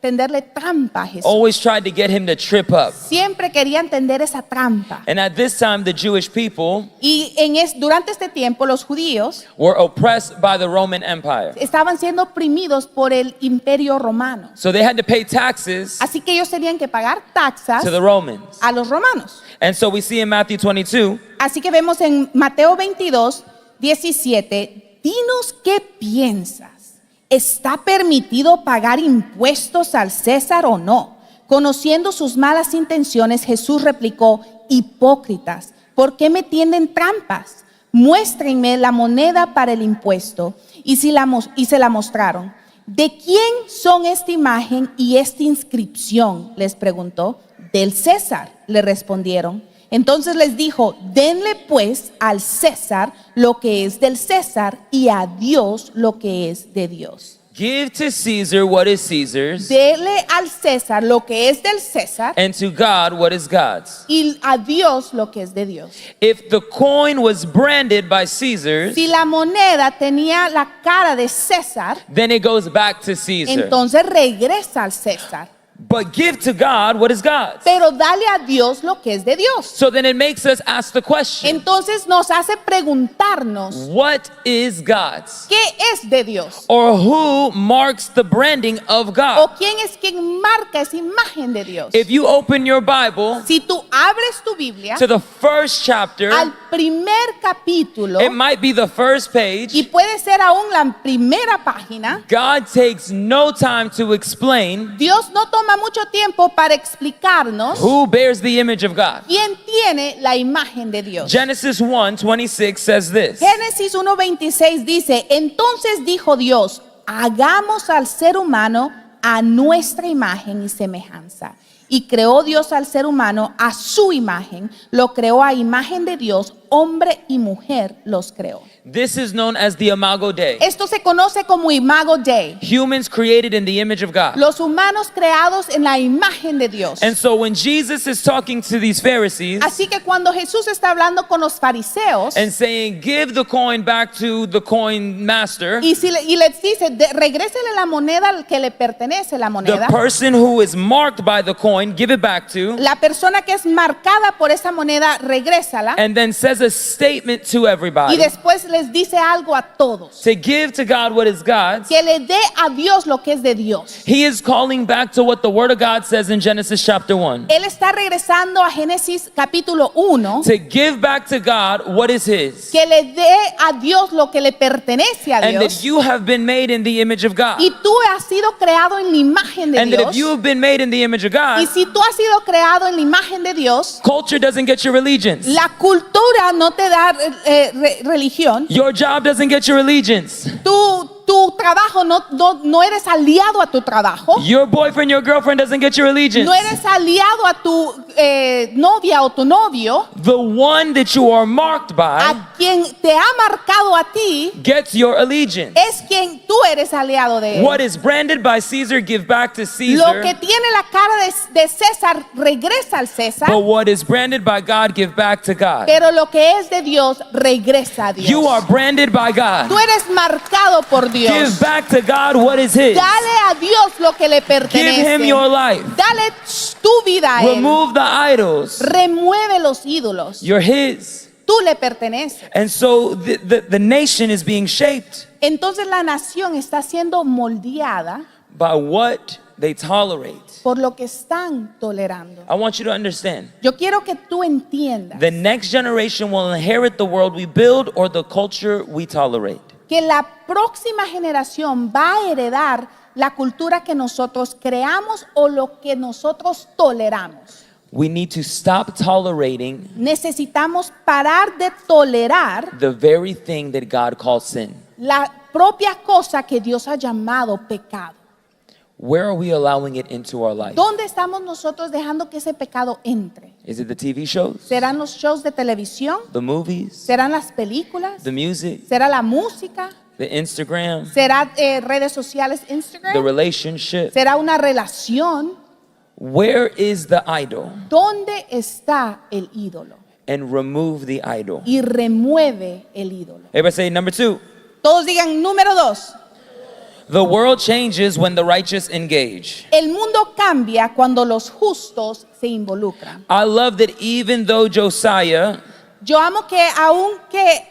[SPEAKER 1] tenderle trampa a Jesús.
[SPEAKER 2] Always tried to get Him to trip up.
[SPEAKER 1] Siempre querían tender esa trampa.
[SPEAKER 2] And at this time, the Jewish people
[SPEAKER 1] Y durante este tiempo los judíos
[SPEAKER 2] were oppressed by the Roman Empire.
[SPEAKER 1] estaban siendo oprimidos por el imperio romano.
[SPEAKER 2] So they had to pay taxes
[SPEAKER 1] Así que ellos tenían que pagar taxas
[SPEAKER 2] to the Romans.
[SPEAKER 1] a los romanos.
[SPEAKER 2] And so we see in Matthew 22,
[SPEAKER 1] Así que vemos en Mateo 22, 17, dinos qué piensas. ¿Está permitido pagar impuestos al César o no? Conociendo sus malas intenciones, Jesús replicó, hipócritas, ¿por qué me tienden trampas? Muéstrenme la moneda para el impuesto. Y se la mostraron. ¿De quién son esta imagen y esta inscripción?, les preguntó. Del César, le respondieron. Entonces les dijo, denle pues al César lo que es del César y a Dios lo que es de Dios.
[SPEAKER 2] give to Caesar what is Caesar's,
[SPEAKER 1] Dele al César lo que es del César
[SPEAKER 2] and to God what is God's.
[SPEAKER 1] y a Dios lo que es de Dios.
[SPEAKER 2] If the coin was branded by Caesar's,
[SPEAKER 1] Si la moneda tenía la cara de César,
[SPEAKER 2] then it goes back to Caesar.
[SPEAKER 1] entonces regresa al César.
[SPEAKER 2] But give to God what is God's.
[SPEAKER 1] Pero dale a Dios lo que es de Dios.
[SPEAKER 2] So then it makes us ask the question,
[SPEAKER 1] Entonces nos hace preguntarnos,
[SPEAKER 2] what is God's?
[SPEAKER 1] ¿qué es de Dios?
[SPEAKER 2] Or who marks the branding of
[SPEAKER 1] ¿O
[SPEAKER 2] God?
[SPEAKER 1] quién es quien marca esa imagen de Dios?
[SPEAKER 2] If you open your Bible
[SPEAKER 1] Si tú abres tu Biblia
[SPEAKER 2] to the first chapter,
[SPEAKER 1] al primer capítulo,
[SPEAKER 2] it might be the first page.
[SPEAKER 1] y puede ser aún la primera página,
[SPEAKER 2] God takes no time to explain
[SPEAKER 1] Dios no toma mucho tiempo para explicarnos
[SPEAKER 2] who bears the image of God.
[SPEAKER 1] quién tiene la imagen de Dios.
[SPEAKER 2] Genesis 1:26 says this.
[SPEAKER 1] Génesis 1:26 dice, entonces dijo Dios, hagamos al ser humano a nuestra imagen y semejanza. Y creó Dios al ser humano a su imagen, lo creó a imagen de Dios, hombre y mujer los creó.
[SPEAKER 2] This is known as the Imago Dei.
[SPEAKER 1] Esto se conoce como Imago Dei.
[SPEAKER 2] Humans created in the image of God.
[SPEAKER 1] Los humanos creados en la imagen de Dios.
[SPEAKER 2] And so when Jesus is talking to these Pharisees
[SPEAKER 1] Así que cuando Jesús está hablando con los fariseos
[SPEAKER 2] and saying, give the coin back to the coin master,
[SPEAKER 1] y les dice, regrésele la moneda al que le pertenece la
[SPEAKER 2] the
[SPEAKER 1] moneda,
[SPEAKER 2] person who is marked by the coin, give it back to,
[SPEAKER 1] la persona que es marcada por esa moneda, regrésala.
[SPEAKER 2] and then says a statement to
[SPEAKER 1] Y
[SPEAKER 2] everybody
[SPEAKER 1] después les dice algo a todos.
[SPEAKER 2] to give to God what is God's.
[SPEAKER 1] Que le dé a Dios lo que es de Dios.
[SPEAKER 2] He is calling back to what the Word of God says in Genesis chapter 1.
[SPEAKER 1] Él está regresando a Génesis capítulo 1.
[SPEAKER 2] To give back to God what is His.
[SPEAKER 1] Que le dé a Dios lo que le pertenece a
[SPEAKER 2] And that
[SPEAKER 1] Dios.
[SPEAKER 2] you have been made in the image of God.
[SPEAKER 1] Y tú has sido creado en la imagen de
[SPEAKER 2] And that if
[SPEAKER 1] Dios.
[SPEAKER 2] you have been made in the image of
[SPEAKER 1] Y
[SPEAKER 2] God,
[SPEAKER 1] si tú has sido creado en la imagen de Dios,
[SPEAKER 2] culture doesn't get your allegiance.
[SPEAKER 1] la cultura no te da religión.
[SPEAKER 2] Your job doesn't get your allegiance.
[SPEAKER 1] Tu trabajo, no eres aliado a tu trabajo.
[SPEAKER 2] Your boyfriend, your girlfriend doesn't get your allegiance.
[SPEAKER 1] No eres aliado a tu novia o tu novio.
[SPEAKER 2] The one that you are marked by
[SPEAKER 1] A quien te ha marcado a ti
[SPEAKER 2] gets your allegiance.
[SPEAKER 1] es quien tú eres aliado de él.
[SPEAKER 2] What is branded by Caesar, give back to
[SPEAKER 1] Lo
[SPEAKER 2] Caesar.
[SPEAKER 1] que tiene la cara de César regresa al César,
[SPEAKER 2] But what is branded by God, give back to God.
[SPEAKER 1] pero lo que es de Dios regresa a Dios.
[SPEAKER 2] You are branded by God.
[SPEAKER 1] Tú eres marcado por Dios.
[SPEAKER 2] Give back to God what is His.
[SPEAKER 1] Dale a Dios lo que le
[SPEAKER 2] Give
[SPEAKER 1] pertenece.
[SPEAKER 2] Him your life.
[SPEAKER 1] Dale tu vida a él.
[SPEAKER 2] Remove the idols.
[SPEAKER 1] Remueve los ídolos.
[SPEAKER 2] You're His.
[SPEAKER 1] Tú le perteneces.
[SPEAKER 2] And so the nation is being shaped
[SPEAKER 1] Entonces la nación está siendo moldeada
[SPEAKER 2] by what they tolerate.
[SPEAKER 1] por lo que están tolerando.
[SPEAKER 2] I want you to understand.
[SPEAKER 1] Yo quiero que tú entiendas
[SPEAKER 2] The next generation will inherit the world we build or the culture we tolerate.
[SPEAKER 1] que la próxima generación va a heredar la cultura que nosotros creamos o lo que nosotros toleramos.
[SPEAKER 2] We need to stop tolerating
[SPEAKER 1] Necesitamos parar de tolerar
[SPEAKER 2] the very thing that God calls sin.
[SPEAKER 1] la propia cosa que Dios ha llamado pecado.
[SPEAKER 2] Where are we allowing it into our life?
[SPEAKER 1] ¿Dónde estamos nosotros dejando que ese pecado entre?
[SPEAKER 2] Is it the TV shows,
[SPEAKER 1] ¿Serán los shows de televisión?
[SPEAKER 2] the movies,
[SPEAKER 1] ¿Serán las películas?
[SPEAKER 2] the music,
[SPEAKER 1] ¿Será la música?
[SPEAKER 2] the Instagram,
[SPEAKER 1] ¿Será redes sociales,
[SPEAKER 2] the
[SPEAKER 1] Instagram?
[SPEAKER 2] relationship?
[SPEAKER 1] ¿Será una relación?
[SPEAKER 2] Where is the idol?
[SPEAKER 1] ¿Dónde está el ídolo?
[SPEAKER 2] And remove the idol.
[SPEAKER 1] Y remueve el ídolo.
[SPEAKER 2] Everybody say number 2.
[SPEAKER 1] Todos digan número 2.
[SPEAKER 2] The world changes when the righteous engage.
[SPEAKER 1] El mundo cambia cuando los justos se involucran.
[SPEAKER 2] I love that even though Josiah
[SPEAKER 1] Yo amo que aunque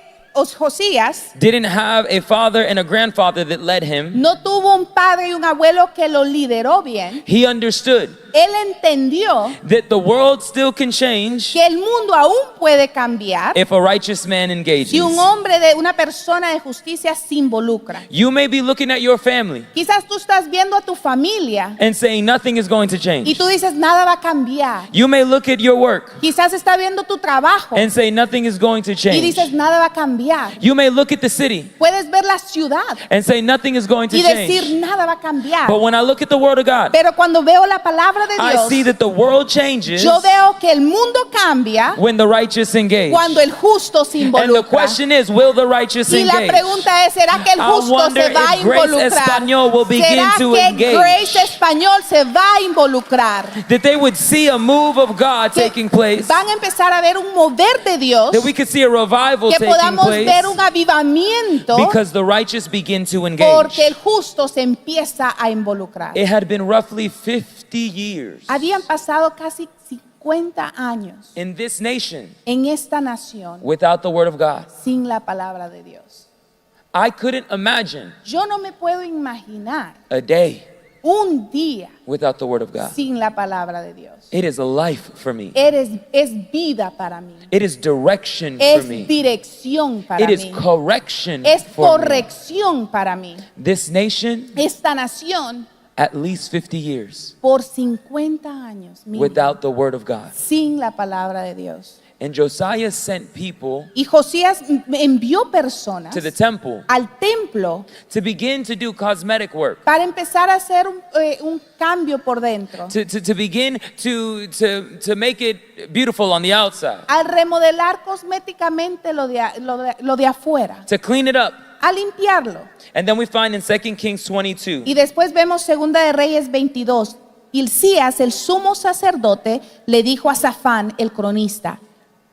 [SPEAKER 1] Josías
[SPEAKER 2] didn't have a father and a grandfather that led him,
[SPEAKER 1] no tuvo un padre y un abuelo que lo lideró bien,
[SPEAKER 2] he understood
[SPEAKER 1] él entendió
[SPEAKER 2] that the world still can change
[SPEAKER 1] que el mundo aún puede cambiar
[SPEAKER 2] if a righteous man engages.
[SPEAKER 1] si un hombre una persona de justicia se involucra.
[SPEAKER 2] You may be looking at your family
[SPEAKER 1] Quizás tú estás viendo a tu familia
[SPEAKER 2] and saying nothing is going to
[SPEAKER 1] y
[SPEAKER 2] change.
[SPEAKER 1] tú dices nada va a cambiar.
[SPEAKER 2] You may look at your work
[SPEAKER 1] Quizás está viendo tu trabajo
[SPEAKER 2] and say nothing is going to
[SPEAKER 1] y
[SPEAKER 2] change.
[SPEAKER 1] dices nada va a cambiar.
[SPEAKER 2] You may look at the city
[SPEAKER 1] Puedes ver la ciudad
[SPEAKER 2] and say nothing is going to
[SPEAKER 1] y decir
[SPEAKER 2] change.
[SPEAKER 1] nada va a cambiar.
[SPEAKER 2] But when I look at the Word of God,
[SPEAKER 1] Pero cuando veo la palabra de
[SPEAKER 2] I see
[SPEAKER 1] Dios,
[SPEAKER 2] that the world changes
[SPEAKER 1] yo veo que el mundo cambia
[SPEAKER 2] when the righteous engage.
[SPEAKER 1] cuando el justo se
[SPEAKER 2] And the
[SPEAKER 1] involucra.
[SPEAKER 2] question is, will the righteous
[SPEAKER 1] Y la
[SPEAKER 2] engage?
[SPEAKER 1] pregunta es, ¿será que el
[SPEAKER 2] I
[SPEAKER 1] justo
[SPEAKER 2] wonder
[SPEAKER 1] se va a
[SPEAKER 2] if Grace
[SPEAKER 1] involucrar?
[SPEAKER 2] Español will begin
[SPEAKER 1] ¿Será
[SPEAKER 2] to
[SPEAKER 1] que
[SPEAKER 2] engage?
[SPEAKER 1] Grace Español se va a involucrar?
[SPEAKER 2] That they would see a move of God
[SPEAKER 1] Que
[SPEAKER 2] taking place,
[SPEAKER 1] van a empezar a ver un mover de Dios,
[SPEAKER 2] that we could see a revival
[SPEAKER 1] que
[SPEAKER 2] taking
[SPEAKER 1] podamos
[SPEAKER 2] place,
[SPEAKER 1] ver un avivamiento
[SPEAKER 2] because the righteous begin to
[SPEAKER 1] porque
[SPEAKER 2] engage.
[SPEAKER 1] el justo se empieza a involucrar.
[SPEAKER 2] It had been roughly 50 years
[SPEAKER 1] Habían pasado casi 50 años
[SPEAKER 2] in this nation
[SPEAKER 1] en esta nación
[SPEAKER 2] without the Word of God.
[SPEAKER 1] sin la palabra de Dios.
[SPEAKER 2] I couldn't imagine
[SPEAKER 1] Yo no me puedo imaginar
[SPEAKER 2] a day
[SPEAKER 1] un día
[SPEAKER 2] without the Word of God.
[SPEAKER 1] sin la palabra de Dios.
[SPEAKER 2] It is a life for me.
[SPEAKER 1] Es vida para mí.
[SPEAKER 2] It is direction for
[SPEAKER 1] Es
[SPEAKER 2] me.
[SPEAKER 1] dirección para
[SPEAKER 2] It is
[SPEAKER 1] mí.
[SPEAKER 2] correction
[SPEAKER 1] Es
[SPEAKER 2] for me.
[SPEAKER 1] corrección para mí.
[SPEAKER 2] This nation,
[SPEAKER 1] Esta nación,
[SPEAKER 2] at least 50 years
[SPEAKER 1] por 50 años mínimo,
[SPEAKER 2] without the word of God.
[SPEAKER 1] sin la palabra de Dios.
[SPEAKER 2] And Josiah sent people
[SPEAKER 1] Y Josías envió personas
[SPEAKER 2] to the temple
[SPEAKER 1] al templo
[SPEAKER 2] to begin to do cosmetic work,
[SPEAKER 1] para empezar a hacer un cambio por dentro,
[SPEAKER 2] to begin to make it beautiful on the outside,
[SPEAKER 1] al remodelar cosméticamente lo de afuera,
[SPEAKER 2] to clean it up.
[SPEAKER 1] a limpiarlo.
[SPEAKER 2] And then we find in 2 Kings 22,
[SPEAKER 1] Y después vemos Segunda de Reyes 22. Hilcías, el sumo sacerdote, le dijo a Safán, el cronista: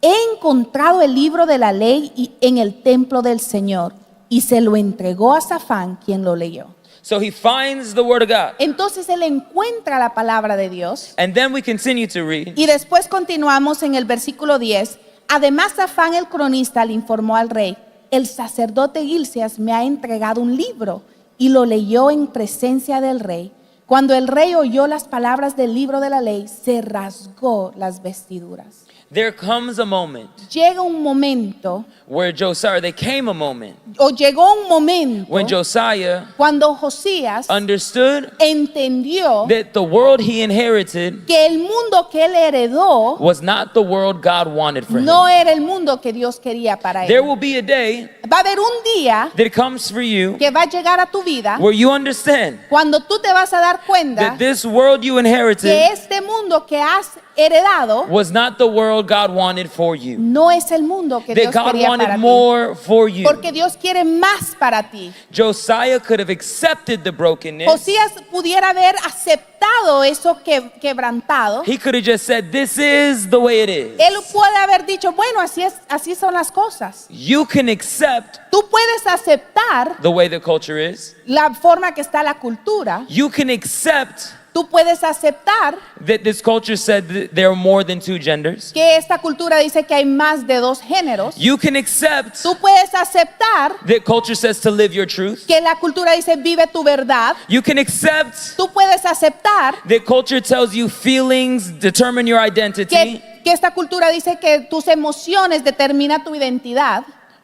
[SPEAKER 1] he encontrado el libro de la ley en el templo del Señor. Y se lo entregó a Safán, quien lo leyó.
[SPEAKER 2] so he finds the word of God.
[SPEAKER 1] Entonces él encuentra la palabra de Dios.
[SPEAKER 2] And then we continue to read.
[SPEAKER 1] Y después continuamos en el versículo 10. Además, Safán el cronista le informó al rey: el sacerdote Hilcías me ha entregado un libro. Y lo leyó en presencia del rey. Cuando el rey oyó las palabras del libro de la ley, se rasgó las vestiduras.
[SPEAKER 2] There comes a moment
[SPEAKER 1] Llega un momento,
[SPEAKER 2] where Josiah, there came a moment
[SPEAKER 1] o llegó un momento,
[SPEAKER 2] when Josiah
[SPEAKER 1] cuando Josías
[SPEAKER 2] understood
[SPEAKER 1] entendió
[SPEAKER 2] that the world he inherited
[SPEAKER 1] que el mundo que él heredó
[SPEAKER 2] was not the world God wanted for him.
[SPEAKER 1] no era el mundo que Dios quería para
[SPEAKER 2] There
[SPEAKER 1] él.
[SPEAKER 2] will be a day
[SPEAKER 1] Va a haber un día
[SPEAKER 2] that comes for you
[SPEAKER 1] que va a llegar a tu vida
[SPEAKER 2] where you understand
[SPEAKER 1] cuando tú te vas a dar cuenta
[SPEAKER 2] that this world you
[SPEAKER 1] que
[SPEAKER 2] inherited
[SPEAKER 1] este mundo que has heredado
[SPEAKER 2] was not the world God wanted for you.
[SPEAKER 1] no es el mundo que
[SPEAKER 2] That
[SPEAKER 1] Dios
[SPEAKER 2] God
[SPEAKER 1] quería para
[SPEAKER 2] wanted
[SPEAKER 1] ti.
[SPEAKER 2] more for you.
[SPEAKER 1] Porque Dios quiere más para ti.
[SPEAKER 2] Josiah could have accepted the brokenness.
[SPEAKER 1] Josías pudiera haber aceptado eso quebrantado.
[SPEAKER 2] He could have just said, this is the way it is.
[SPEAKER 1] Él puede haber dicho, bueno, así son las cosas.
[SPEAKER 2] You can accept
[SPEAKER 1] Tú puedes aceptar
[SPEAKER 2] the way the culture is.
[SPEAKER 1] la forma que está la cultura.
[SPEAKER 2] You can accept
[SPEAKER 1] Tú puedes aceptar
[SPEAKER 2] that this culture said that there are more than two genders.
[SPEAKER 1] que esta cultura dice que hay más de dos géneros.
[SPEAKER 2] You can accept
[SPEAKER 1] Tú puedes aceptar
[SPEAKER 2] that culture says to live your truth.
[SPEAKER 1] que la cultura dice vive tu verdad.
[SPEAKER 2] You can accept
[SPEAKER 1] Tú puedes aceptar
[SPEAKER 2] that culture tells you feelings determine your identity.
[SPEAKER 1] que esta cultura dice que tus emociones determinan tu identidad.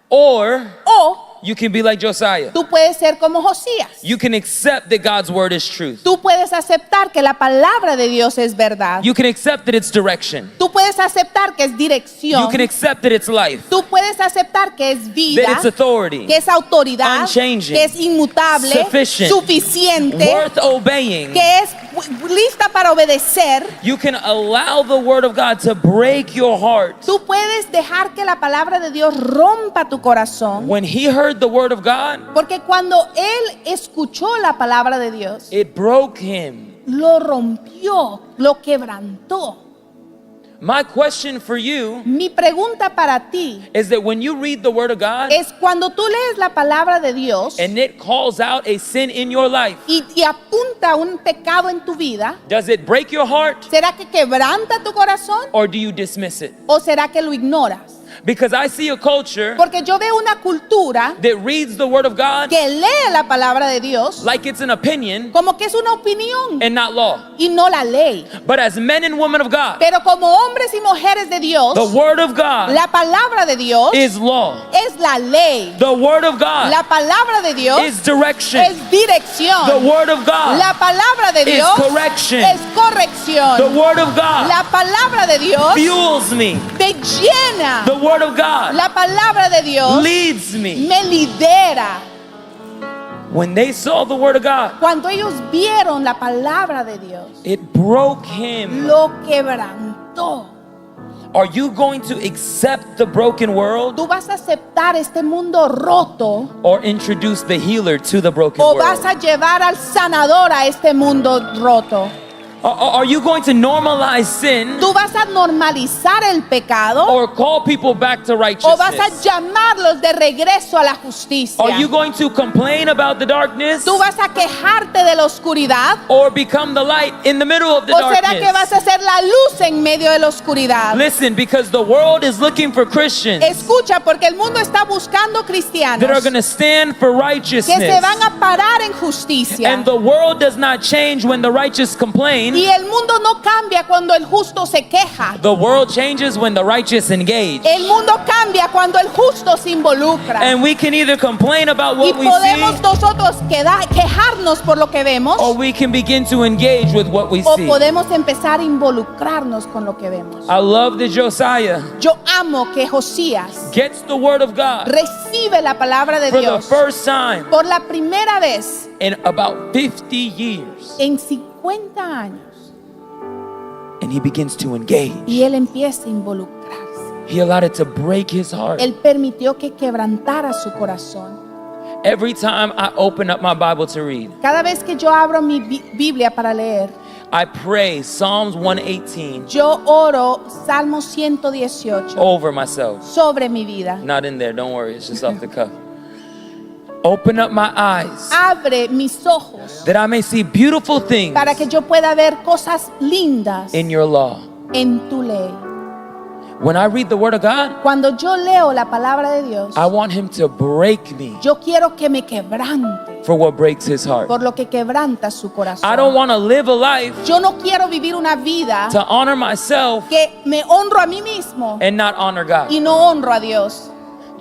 [SPEAKER 2] Or
[SPEAKER 1] O
[SPEAKER 2] you can be like Josiah.
[SPEAKER 1] tú puedes ser como Josías.
[SPEAKER 2] You can accept that God's word is truth.
[SPEAKER 1] Tú puedes aceptar que la palabra de Dios es verdad.
[SPEAKER 2] You can accept that it's direction.
[SPEAKER 1] Tú puedes aceptar que es dirección.
[SPEAKER 2] You can accept that it's life.
[SPEAKER 1] Tú puedes aceptar que es vida,
[SPEAKER 2] That it's authority.
[SPEAKER 1] que es autoridad,
[SPEAKER 2] Unchanging.
[SPEAKER 1] que es inmutable,
[SPEAKER 2] Sufficient.
[SPEAKER 1] suficiente,
[SPEAKER 2] Worth obeying.
[SPEAKER 1] que es lista para obedecer.
[SPEAKER 2] You can allow the word of God to break your heart.
[SPEAKER 1] Tú puedes dejar que la palabra de Dios rompa tu corazón.
[SPEAKER 2] When he heard the word of God,
[SPEAKER 1] Porque cuando él escuchó la palabra de Dios,
[SPEAKER 2] it broke him.
[SPEAKER 1] lo rompió, lo quebrantó.
[SPEAKER 2] My question for you
[SPEAKER 1] Mi pregunta para ti
[SPEAKER 2] is that when you read the word of God
[SPEAKER 1] es cuando tú lees la palabra de Dios
[SPEAKER 2] and it calls out a sin in your life,
[SPEAKER 1] y apunta un pecado en tu vida,
[SPEAKER 2] does it break your heart
[SPEAKER 1] ¿será que quebranta tu corazón
[SPEAKER 2] or do you dismiss it?
[SPEAKER 1] o será que lo ignoras?
[SPEAKER 2] Because I see a culture
[SPEAKER 1] Porque yo veo una cultura
[SPEAKER 2] that reads the word of God
[SPEAKER 1] que lee la palabra de Dios
[SPEAKER 2] like it's an opinion
[SPEAKER 1] como que es una opinión
[SPEAKER 2] and not law.
[SPEAKER 1] y no la ley.
[SPEAKER 2] But as men and women of God,
[SPEAKER 1] Pero como hombres y mujeres de Dios,
[SPEAKER 2] the word of God
[SPEAKER 1] la palabra de Dios
[SPEAKER 2] is law.
[SPEAKER 1] es la ley.
[SPEAKER 2] The word of God
[SPEAKER 1] La palabra de Dios
[SPEAKER 2] is direction.
[SPEAKER 1] es dirección.
[SPEAKER 2] The word of God
[SPEAKER 1] La palabra de
[SPEAKER 2] is
[SPEAKER 1] Dios
[SPEAKER 2] correction.
[SPEAKER 1] es corrección.
[SPEAKER 2] The word of God
[SPEAKER 1] La palabra de Dios
[SPEAKER 2] fuels me.
[SPEAKER 1] me llena.
[SPEAKER 2] The word of God
[SPEAKER 1] La palabra de Dios
[SPEAKER 2] leads me.
[SPEAKER 1] me lidera.
[SPEAKER 2] When they saw the word of God,
[SPEAKER 1] Cuando ellos vieron la palabra de Dios,
[SPEAKER 2] it broke him.
[SPEAKER 1] lo quebrantó.
[SPEAKER 2] Are you going to accept the broken world
[SPEAKER 1] ¿Tú vas a aceptar este mundo roto
[SPEAKER 2] or introduce the healer to the broken
[SPEAKER 1] o
[SPEAKER 2] world?
[SPEAKER 1] vas a llevar al sanador a este mundo roto?
[SPEAKER 2] Are you going to normalize sin
[SPEAKER 1] ¿Tú vas a normalizar el pecado
[SPEAKER 2] or call people back to
[SPEAKER 1] o vas a
[SPEAKER 2] righteousness?
[SPEAKER 1] llamarlos de regreso a la justicia?
[SPEAKER 2] Are you going to complain about the darkness
[SPEAKER 1] ¿Tú vas a quejarte de la oscuridad
[SPEAKER 2] or become the light in the middle of the
[SPEAKER 1] o será que vas
[SPEAKER 2] darkness?
[SPEAKER 1] a ser la luz en medio de la oscuridad?
[SPEAKER 2] Listen, because the world is looking for Christians
[SPEAKER 1] Escucha, porque el mundo está buscando cristianos
[SPEAKER 2] that are going to stand for
[SPEAKER 1] que se
[SPEAKER 2] righteousness.
[SPEAKER 1] van a parar en justicia.
[SPEAKER 2] And the world does not change when the righteous complain. complain.
[SPEAKER 1] Y el mundo no cambia cuando el justo se queja.
[SPEAKER 2] The world changes when the righteous engage.
[SPEAKER 1] El mundo cambia cuando el justo se involucra.
[SPEAKER 2] And we can either complain about
[SPEAKER 1] Y
[SPEAKER 2] what we
[SPEAKER 1] podemos
[SPEAKER 2] see,
[SPEAKER 1] nosotros quejarnos por lo que vemos,
[SPEAKER 2] or we can begin to engage with what we
[SPEAKER 1] o
[SPEAKER 2] see.
[SPEAKER 1] podemos empezar a involucrarnos con lo que vemos.
[SPEAKER 2] I love that Josiah
[SPEAKER 1] Yo amo que Josías
[SPEAKER 2] gets the word of God
[SPEAKER 1] recibe la palabra de
[SPEAKER 2] for the
[SPEAKER 1] Dios
[SPEAKER 2] first time
[SPEAKER 1] por la primera vez
[SPEAKER 2] in about 50 years.
[SPEAKER 1] en 50 años.
[SPEAKER 2] And he begins to engage.
[SPEAKER 1] Y él empieza a involucrarse.
[SPEAKER 2] He allowed it to break his heart.
[SPEAKER 1] Él permitió que quebrantara su corazón.
[SPEAKER 2] Every time I open up my Bible to read,
[SPEAKER 1] Cada vez que yo abro mi Biblia para leer,
[SPEAKER 2] I pray Psalms 118
[SPEAKER 1] yo oro Salmo 118
[SPEAKER 2] over myself.
[SPEAKER 1] sobre mi vida.
[SPEAKER 2] Not in there, don't worry, it's just off the cuff. Open up my eyes
[SPEAKER 1] Abre mis ojos
[SPEAKER 2] that I may see beautiful things
[SPEAKER 1] para que yo pueda ver cosas lindas
[SPEAKER 2] in your law.
[SPEAKER 1] en tu ley.
[SPEAKER 2] When I read the word of God,
[SPEAKER 1] Cuando yo leo la palabra de Dios,
[SPEAKER 2] I want him to break me
[SPEAKER 1] yo quiero que me quebrante
[SPEAKER 2] for what breaks his heart.
[SPEAKER 1] por lo que quebranta su
[SPEAKER 2] I don't
[SPEAKER 1] corazón.
[SPEAKER 2] want to live a life
[SPEAKER 1] Yo no quiero vivir una vida
[SPEAKER 2] to honor myself
[SPEAKER 1] que me honro a mí mismo
[SPEAKER 2] and not honor God.
[SPEAKER 1] y no honro a Dios.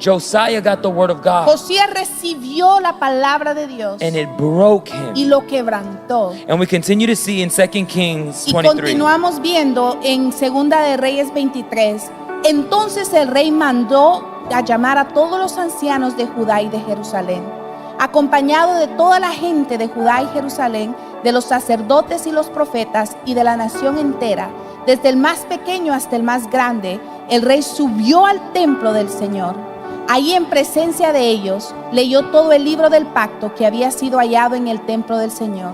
[SPEAKER 2] Josiah got the word of God
[SPEAKER 1] Josías recibió la palabra de Dios
[SPEAKER 2] and it broke
[SPEAKER 1] y
[SPEAKER 2] him.
[SPEAKER 1] lo quebrantó.
[SPEAKER 2] And we continue to see in 2 Kings
[SPEAKER 1] Y
[SPEAKER 2] 23.
[SPEAKER 1] continuamos viendo en Segunda de Reyes 23. Entonces el rey mandó a llamar a todos los ancianos de Judá y de Jerusalén, acompañado de toda la gente de Judá y Jerusalén, de los sacerdotes y los profetas y de la nación entera, desde el más pequeño hasta el más grande. El rey subió al templo del Señor. Ahí en presencia de ellos leyó todo el libro del pacto que había sido hallado en el templo del Señor.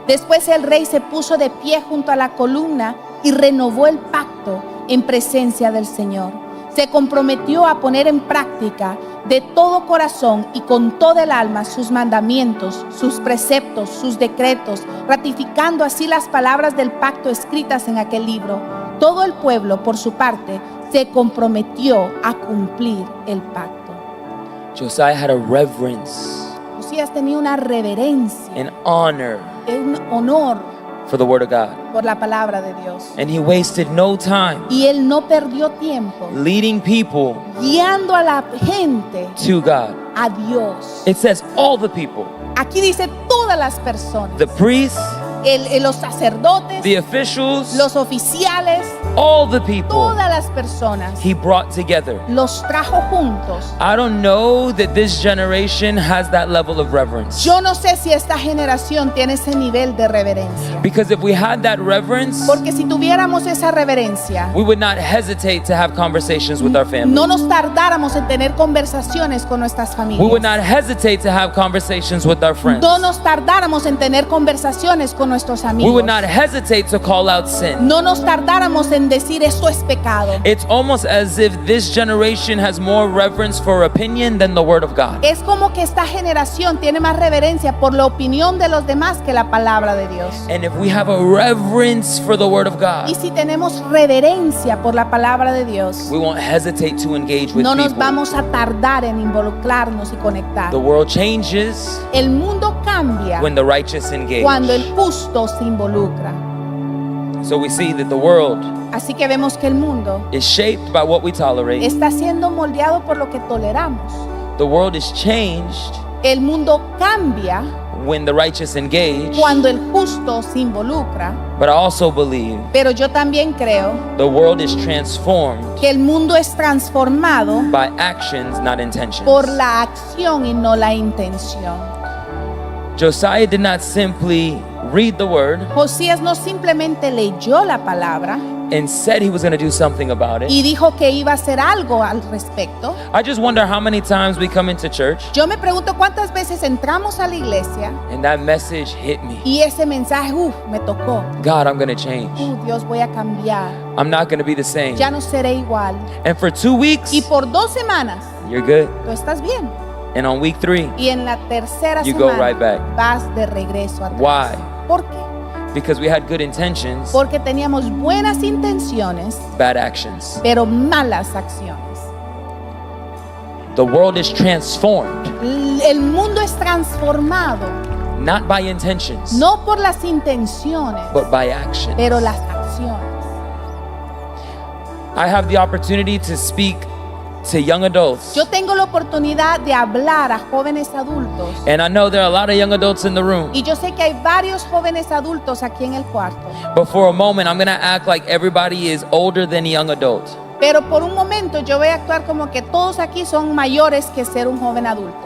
[SPEAKER 1] Después el rey se puso de pie junto a la columna y renovó el pacto en presencia del Señor. Se comprometió a poner en práctica de todo corazón y con toda el alma sus mandamientos, sus preceptos, sus decretos, ratificando así las palabras del pacto escritas en aquel libro. Todo el pueblo, por su parte, se comprometió a cumplir el pacto.
[SPEAKER 2] Josiah had a reverence
[SPEAKER 1] Josías tenía una reverencia,
[SPEAKER 2] and honor
[SPEAKER 1] un honor
[SPEAKER 2] for the word of God.
[SPEAKER 1] por la palabra de Dios.
[SPEAKER 2] And he wasted no time
[SPEAKER 1] Y él no perdió tiempo
[SPEAKER 2] leading people
[SPEAKER 1] guiando a la gente
[SPEAKER 2] to God.
[SPEAKER 1] a Dios.
[SPEAKER 2] It says all the people,
[SPEAKER 1] Aquí dice todas las personas,
[SPEAKER 2] the priests,
[SPEAKER 1] los sacerdotes,
[SPEAKER 2] the officials,
[SPEAKER 1] los oficiales,
[SPEAKER 2] all the people
[SPEAKER 1] todas las personas,
[SPEAKER 2] he brought together.
[SPEAKER 1] los trajo juntos.
[SPEAKER 2] I don't know that this generation has that level of reverence.
[SPEAKER 1] Yo no sé si esta generación tiene ese nivel de reverencia.
[SPEAKER 2] Because if we had that reverence,
[SPEAKER 1] Porque si tuviéramos esa reverencia,
[SPEAKER 2] we would not hesitate to have conversations with our family.
[SPEAKER 1] no nos tardáramos en tener conversaciones con nuestras
[SPEAKER 2] We would
[SPEAKER 1] familias.
[SPEAKER 2] not hesitate to have conversations with our friends.
[SPEAKER 1] No nos tardáramos en tener conversaciones con nuestros
[SPEAKER 2] We
[SPEAKER 1] amigos.
[SPEAKER 2] would not hesitate to call out sin.
[SPEAKER 1] No nos tardáramos en decir esto es pecado.
[SPEAKER 2] It's almost as if this generation has more reverence for opinion than the word of God.
[SPEAKER 1] Es como que esta generación tiene más reverencia por la opinión de los demás que la palabra de Dios.
[SPEAKER 2] And if we have a reverence for the word of God,
[SPEAKER 1] Y si tenemos reverencia por la palabra de Dios,
[SPEAKER 2] we won't hesitate to engage with
[SPEAKER 1] no nos
[SPEAKER 2] people.
[SPEAKER 1] vamos a tardar en involucrarnos y conectar.
[SPEAKER 2] The world changes
[SPEAKER 1] El mundo cambia
[SPEAKER 2] when the righteous engage.
[SPEAKER 1] cuando el justo se involucra.
[SPEAKER 2] So we see that the world
[SPEAKER 1] Así que vemos que el mundo
[SPEAKER 2] is shaped by what we tolerate.
[SPEAKER 1] está siendo moldeado por lo que toleramos.
[SPEAKER 2] The world is changed
[SPEAKER 1] El mundo cambia
[SPEAKER 2] when the righteous engage.
[SPEAKER 1] cuando el justo se involucra,
[SPEAKER 2] But I also believe
[SPEAKER 1] pero yo también creo
[SPEAKER 2] the world is transformed
[SPEAKER 1] que el mundo es transformado
[SPEAKER 2] by actions, not intentions.
[SPEAKER 1] por la acción y no la intención.
[SPEAKER 2] Josiah did not simply read the word
[SPEAKER 1] Josías no simplemente leyó la palabra
[SPEAKER 2] and said he was going to do something about it.
[SPEAKER 1] y dijo que iba a hacer algo al respecto.
[SPEAKER 2] I just wonder how many times we come into church
[SPEAKER 1] Yo me pregunto cuántas veces entramos a la iglesia
[SPEAKER 2] and that message hit me.
[SPEAKER 1] y ese mensaje, me tocó.
[SPEAKER 2] God, I'm going to change.
[SPEAKER 1] Dios, voy a cambiar.
[SPEAKER 2] I'm not going to be the same.
[SPEAKER 1] Ya no seré igual.
[SPEAKER 2] And for 2 weeks,
[SPEAKER 1] Y por 2 semanas,
[SPEAKER 2] you're good.
[SPEAKER 1] tú estás bien.
[SPEAKER 2] And on week 3,
[SPEAKER 1] Y en la tercera
[SPEAKER 2] You go
[SPEAKER 1] semana
[SPEAKER 2] right back.
[SPEAKER 1] vas de regreso atrás.
[SPEAKER 2] Why?
[SPEAKER 1] ¿Por qué?
[SPEAKER 2] Because we had good intentions,
[SPEAKER 1] Porque teníamos buenas intenciones,
[SPEAKER 2] bad actions.
[SPEAKER 1] pero malas acciones.
[SPEAKER 2] The world is transformed,
[SPEAKER 1] El mundo es transformado,
[SPEAKER 2] not by intentions,
[SPEAKER 1] no por las intenciones,
[SPEAKER 2] but by action.
[SPEAKER 1] pero las acciones.
[SPEAKER 2] I have the opportunity to speak to young adults.
[SPEAKER 1] Yo tengo la oportunidad de hablar a jóvenes adultos
[SPEAKER 2] And I know there are a lot of young adults in the room.
[SPEAKER 1] y yo sé que hay varios jóvenes adultos aquí en el cuarto,
[SPEAKER 2] But for a moment, I'm going to act like everybody is older than a young adult.
[SPEAKER 1] pero por un momento yo voy a actuar como que todos aquí son mayores que ser un joven adulto.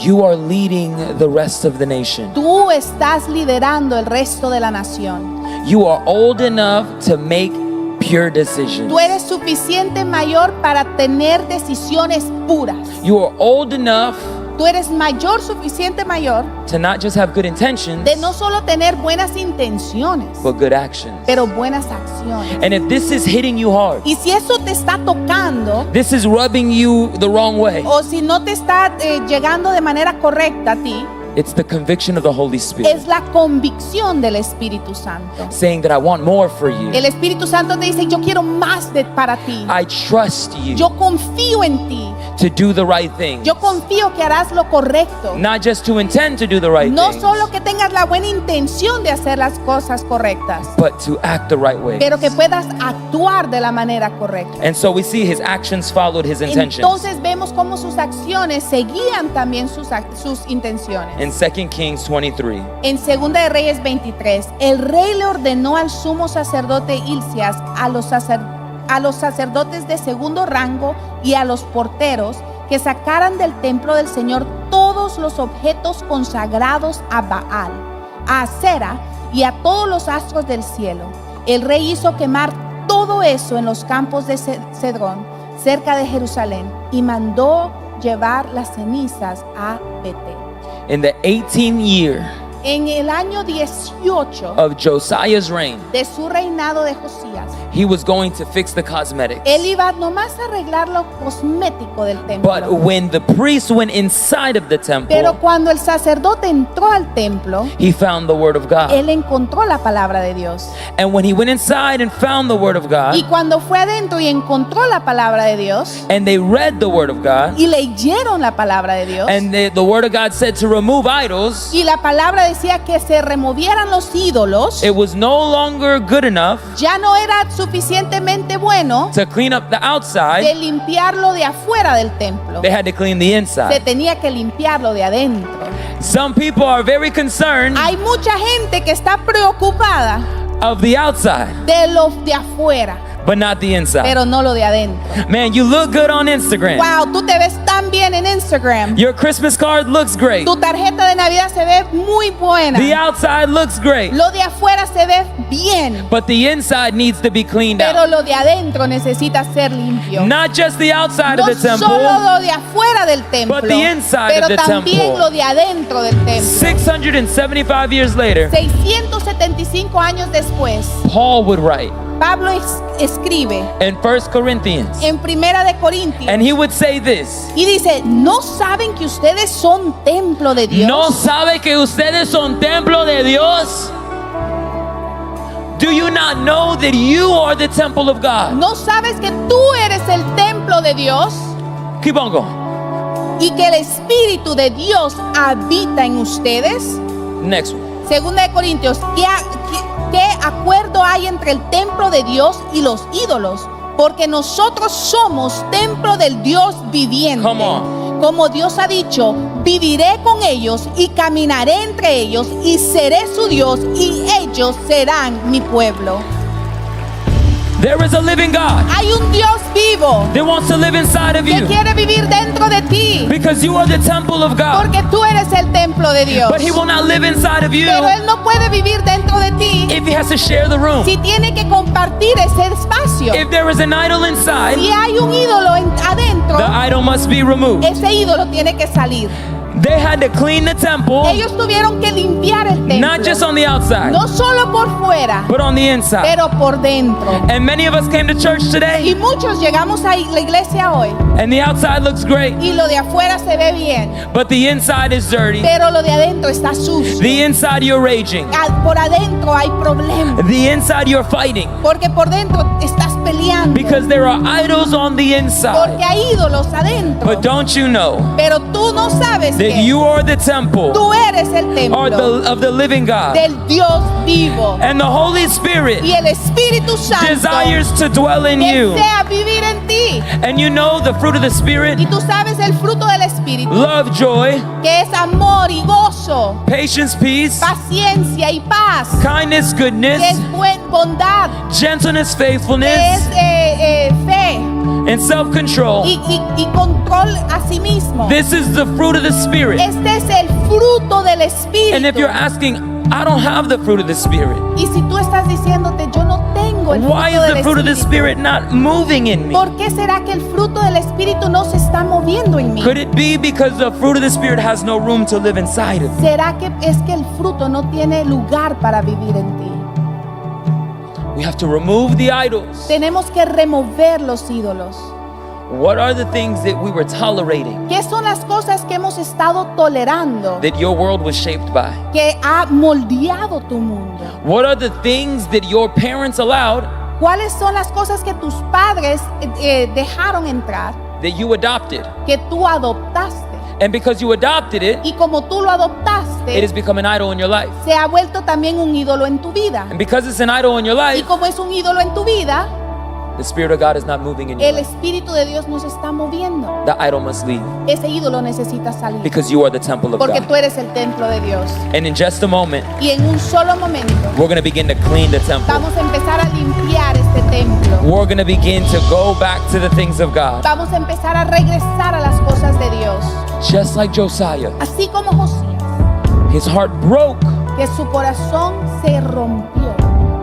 [SPEAKER 2] You are leading the rest of the nation.
[SPEAKER 1] Tú estás liderando el resto de la nación.
[SPEAKER 2] You are old enough to make pure decisions.
[SPEAKER 1] Tú eres suficiente mayor para tener decisiones puras.
[SPEAKER 2] You are old enough
[SPEAKER 1] Tú eres mayor, suficiente mayor,
[SPEAKER 2] to not just have good intentions,
[SPEAKER 1] de no solo tener buenas intenciones,
[SPEAKER 2] but good actions.
[SPEAKER 1] pero buenas acciones.
[SPEAKER 2] And if this is hitting you hard,
[SPEAKER 1] Y si eso te está tocando,
[SPEAKER 2] this is rubbing you the wrong way,
[SPEAKER 1] o si no te está llegando de manera correcta a ti,
[SPEAKER 2] it's the conviction of the Holy Spirit
[SPEAKER 1] es la convicción del Espíritu Santo.
[SPEAKER 2] saying that I want more for you.
[SPEAKER 1] El Espíritu Santo te dice, yo quiero más para ti.
[SPEAKER 2] I trust you
[SPEAKER 1] Yo confío en ti.
[SPEAKER 2] to do the right thing.
[SPEAKER 1] Yo confío que harás lo correcto.
[SPEAKER 2] Not just to intend to do the right
[SPEAKER 1] No
[SPEAKER 2] thing,
[SPEAKER 1] solo que tengas la buena intención de hacer las cosas correctas,
[SPEAKER 2] but to act the right way.
[SPEAKER 1] pero que puedas actuar de la manera correcta.
[SPEAKER 2] And so we see his actions followed his intentions.
[SPEAKER 1] Entonces vemos cómo sus acciones seguían también sus intenciones.
[SPEAKER 2] In 2 Kings 23,
[SPEAKER 1] En 2 de Reyes 23, el rey le ordenó al sumo sacerdote Hilcías, a los sacerdotes de segundo rango y a los porteros que sacaran del templo del Señor todos los objetos consagrados a Baal, a Acera y a todos los astros del cielo. El rey hizo quemar todo eso en los campos de Cedrón, cerca de Jerusalén, y mandó llevar las cenizas a Betel.
[SPEAKER 2] in the 18th year
[SPEAKER 1] En el año 18
[SPEAKER 2] of Josiah's reign,
[SPEAKER 1] de su reinado de Josías,
[SPEAKER 2] he was going to fix the cosmetics.
[SPEAKER 1] él iba nomás a arreglar lo cosmético del
[SPEAKER 2] But
[SPEAKER 1] templo.
[SPEAKER 2] when the priest went inside of the
[SPEAKER 1] Pero
[SPEAKER 2] temple,
[SPEAKER 1] cuando el sacerdote entró al templo,
[SPEAKER 2] he found the word of God.
[SPEAKER 1] él encontró la palabra de Dios.
[SPEAKER 2] And when he went inside and found the word of God,
[SPEAKER 1] Y cuando fue adentro y encontró la palabra de Dios,
[SPEAKER 2] and they read the word of God,
[SPEAKER 1] y leyeron la palabra de Dios,
[SPEAKER 2] and the word of God said to remove idols,
[SPEAKER 1] y la palabra decía que se removieran los ídolos,
[SPEAKER 2] it was no longer good enough
[SPEAKER 1] ya no era suficientemente bueno
[SPEAKER 2] to clean up the
[SPEAKER 1] de
[SPEAKER 2] outside.
[SPEAKER 1] limpiarlo de afuera del templo.
[SPEAKER 2] They had to clean the
[SPEAKER 1] Se
[SPEAKER 2] inside.
[SPEAKER 1] tenía que limpiarlo de adentro.
[SPEAKER 2] Some people are very concerned
[SPEAKER 1] Hay mucha gente que está preocupada
[SPEAKER 2] of the outside,
[SPEAKER 1] de lo de afuera,
[SPEAKER 2] but not the inside.
[SPEAKER 1] pero no lo de adentro.
[SPEAKER 2] Man, you look good on Instagram.
[SPEAKER 1] Wow, tú te ves tan bien en Instagram.
[SPEAKER 2] Your Christmas card looks great.
[SPEAKER 1] Tu tarjeta de Navidad se ve muy buena.
[SPEAKER 2] The outside looks great,
[SPEAKER 1] Lo de afuera se ve bien,
[SPEAKER 2] but the inside needs to be cleaned
[SPEAKER 1] pero
[SPEAKER 2] out.
[SPEAKER 1] lo de adentro necesita ser limpio.
[SPEAKER 2] Not just the outside
[SPEAKER 1] No
[SPEAKER 2] of the
[SPEAKER 1] solo
[SPEAKER 2] temple,
[SPEAKER 1] lo de afuera del templo,
[SPEAKER 2] but the inside
[SPEAKER 1] pero
[SPEAKER 2] of the
[SPEAKER 1] también
[SPEAKER 2] temple.
[SPEAKER 1] lo de adentro del templo.
[SPEAKER 2] 675 years later,
[SPEAKER 1] 675 años después,
[SPEAKER 2] Paul would write
[SPEAKER 1] Pablo escribe
[SPEAKER 2] in 1 Corinthians,
[SPEAKER 1] en Primera de Corintios
[SPEAKER 2] and he would say this:
[SPEAKER 1] y dice, ¿no saben que ustedes son templo de Dios?
[SPEAKER 2] ¿No sabe que ustedes son templo de Dios? Do you not know that you are the temple of God?
[SPEAKER 1] ¿No sabes que tú eres el templo de Dios
[SPEAKER 2] Keep on going.
[SPEAKER 1] y que el Espíritu de Dios habita en ustedes?
[SPEAKER 2] Next one.
[SPEAKER 1] Segunda de Corintios, ¿qué acuerdo hay entre el templo de Dios y los ídolos? Porque nosotros somos templo del Dios viviente.
[SPEAKER 2] Come on.
[SPEAKER 1] Como Dios ha dicho, viviré con ellos y caminaré entre ellos y seré su Dios y ellos serán mi pueblo.
[SPEAKER 2] There is a living God
[SPEAKER 1] Hay un Dios vivo
[SPEAKER 2] that wants to live inside of
[SPEAKER 1] que
[SPEAKER 2] you
[SPEAKER 1] quiere vivir dentro de ti,
[SPEAKER 2] because you are the temple of God.
[SPEAKER 1] porque tú eres el templo de Dios.
[SPEAKER 2] But he will not live inside of you
[SPEAKER 1] Pero Él no puede vivir dentro de ti
[SPEAKER 2] if he has to share the room.
[SPEAKER 1] si tiene que compartir ese espacio.
[SPEAKER 2] If there is an idol inside,
[SPEAKER 1] Si hay un ídolo adentro,
[SPEAKER 2] the idol must be removed.
[SPEAKER 1] ese ídolo tiene que salir.
[SPEAKER 2] They had to clean the temple,
[SPEAKER 1] Ellos tuvieron que limpiar el templo,
[SPEAKER 2] not just on the outside,
[SPEAKER 1] no solo por fuera,
[SPEAKER 2] but on the inside.
[SPEAKER 1] pero por dentro.
[SPEAKER 2] And many of us came to church
[SPEAKER 1] Y
[SPEAKER 2] today,
[SPEAKER 1] muchos llegamos a la iglesia hoy
[SPEAKER 2] and the outside looks great,
[SPEAKER 1] y lo de afuera se ve bien,
[SPEAKER 2] but the inside is dirty.
[SPEAKER 1] pero lo de adentro está sucio.
[SPEAKER 2] The inside you're raging.
[SPEAKER 1] Por adentro hay problemas,
[SPEAKER 2] The inside you're fighting.
[SPEAKER 1] porque por dentro estás peleando.
[SPEAKER 2] Because there are idols on the inside.
[SPEAKER 1] Porque hay ídolos adentro.
[SPEAKER 2] But don't you know
[SPEAKER 1] Pero tú no sabes
[SPEAKER 2] that
[SPEAKER 1] que
[SPEAKER 2] you are the temple
[SPEAKER 1] tú eres el templo
[SPEAKER 2] of the living God?
[SPEAKER 1] del Dios vivo.
[SPEAKER 2] And the Holy Spirit
[SPEAKER 1] Y el Espíritu Santo
[SPEAKER 2] desires to dwell in you.
[SPEAKER 1] desea vivir en ti.
[SPEAKER 2] And you know the fruit of the Spirit?
[SPEAKER 1] Y tú sabes el fruto del Espíritu,
[SPEAKER 2] Love, joy,
[SPEAKER 1] que es amor y gozo,
[SPEAKER 2] patience, peace,
[SPEAKER 1] paciencia y paz,
[SPEAKER 2] kindness,
[SPEAKER 1] que
[SPEAKER 2] goodness,
[SPEAKER 1] es bondad,
[SPEAKER 2] gentleness,
[SPEAKER 1] que
[SPEAKER 2] faithfulness,
[SPEAKER 1] es fe
[SPEAKER 2] and self-control.
[SPEAKER 1] y control a sí mismo.
[SPEAKER 2] This is the fruit of the Spirit.
[SPEAKER 1] Este es el fruto del
[SPEAKER 2] And if you're
[SPEAKER 1] Espíritu.
[SPEAKER 2] asking, I don't have the fruit of the Spirit,
[SPEAKER 1] Y si tú estás diciéndote, yo no tengo el
[SPEAKER 2] why
[SPEAKER 1] fruto
[SPEAKER 2] is the
[SPEAKER 1] del
[SPEAKER 2] fruit of the
[SPEAKER 1] Espíritu,
[SPEAKER 2] Spirit not moving in me?
[SPEAKER 1] ¿por qué será que el fruto del Espíritu no se está moviendo en mí?
[SPEAKER 2] Could it be because the fruit of the Spirit has no room to live inside of me?
[SPEAKER 1] ¿Será que es que el fruto no tiene lugar para vivir en ti?
[SPEAKER 2] We have to remove the idols.
[SPEAKER 1] Tenemos que remover los ídolos.
[SPEAKER 2] What are the things that we were tolerating
[SPEAKER 1] ¿Qué son las cosas que hemos estado tolerando
[SPEAKER 2] that your world was shaped by?
[SPEAKER 1] que ha moldeado tu mundo?
[SPEAKER 2] What are the things that your parents allowed
[SPEAKER 1] ¿Cuáles son las cosas que tus padres dejaron entrar,
[SPEAKER 2] that you adopted?
[SPEAKER 1] que tú adoptaste?
[SPEAKER 2] And because you adopted it,
[SPEAKER 1] Y como tú lo
[SPEAKER 2] it has
[SPEAKER 1] adoptaste,
[SPEAKER 2] become an idol in your life.
[SPEAKER 1] se ha vuelto también un ídolo en tu vida.
[SPEAKER 2] And because it's an idol in your
[SPEAKER 1] Y
[SPEAKER 2] life,
[SPEAKER 1] como es un ídolo en tu vida,
[SPEAKER 2] the Spirit of God is not moving in your
[SPEAKER 1] el
[SPEAKER 2] life.
[SPEAKER 1] Espíritu de Dios no se está moviendo.
[SPEAKER 2] The idol must leave
[SPEAKER 1] Ese ídolo necesita salir.
[SPEAKER 2] because you are the temple of
[SPEAKER 1] Porque
[SPEAKER 2] God.
[SPEAKER 1] tú eres el templo de Dios.
[SPEAKER 2] And in just a moment,
[SPEAKER 1] Y en un solo momento
[SPEAKER 2] we're going to begin to clean the temple.
[SPEAKER 1] vamos a empezar a limpiar este templo.
[SPEAKER 2] We're going to begin to go back to the things of God.
[SPEAKER 1] Vamos a empezar a regresar a las cosas de Dios.
[SPEAKER 2] Just like Josiah,
[SPEAKER 1] Así como Josías,
[SPEAKER 2] his heart broke
[SPEAKER 1] que su corazón se rompió.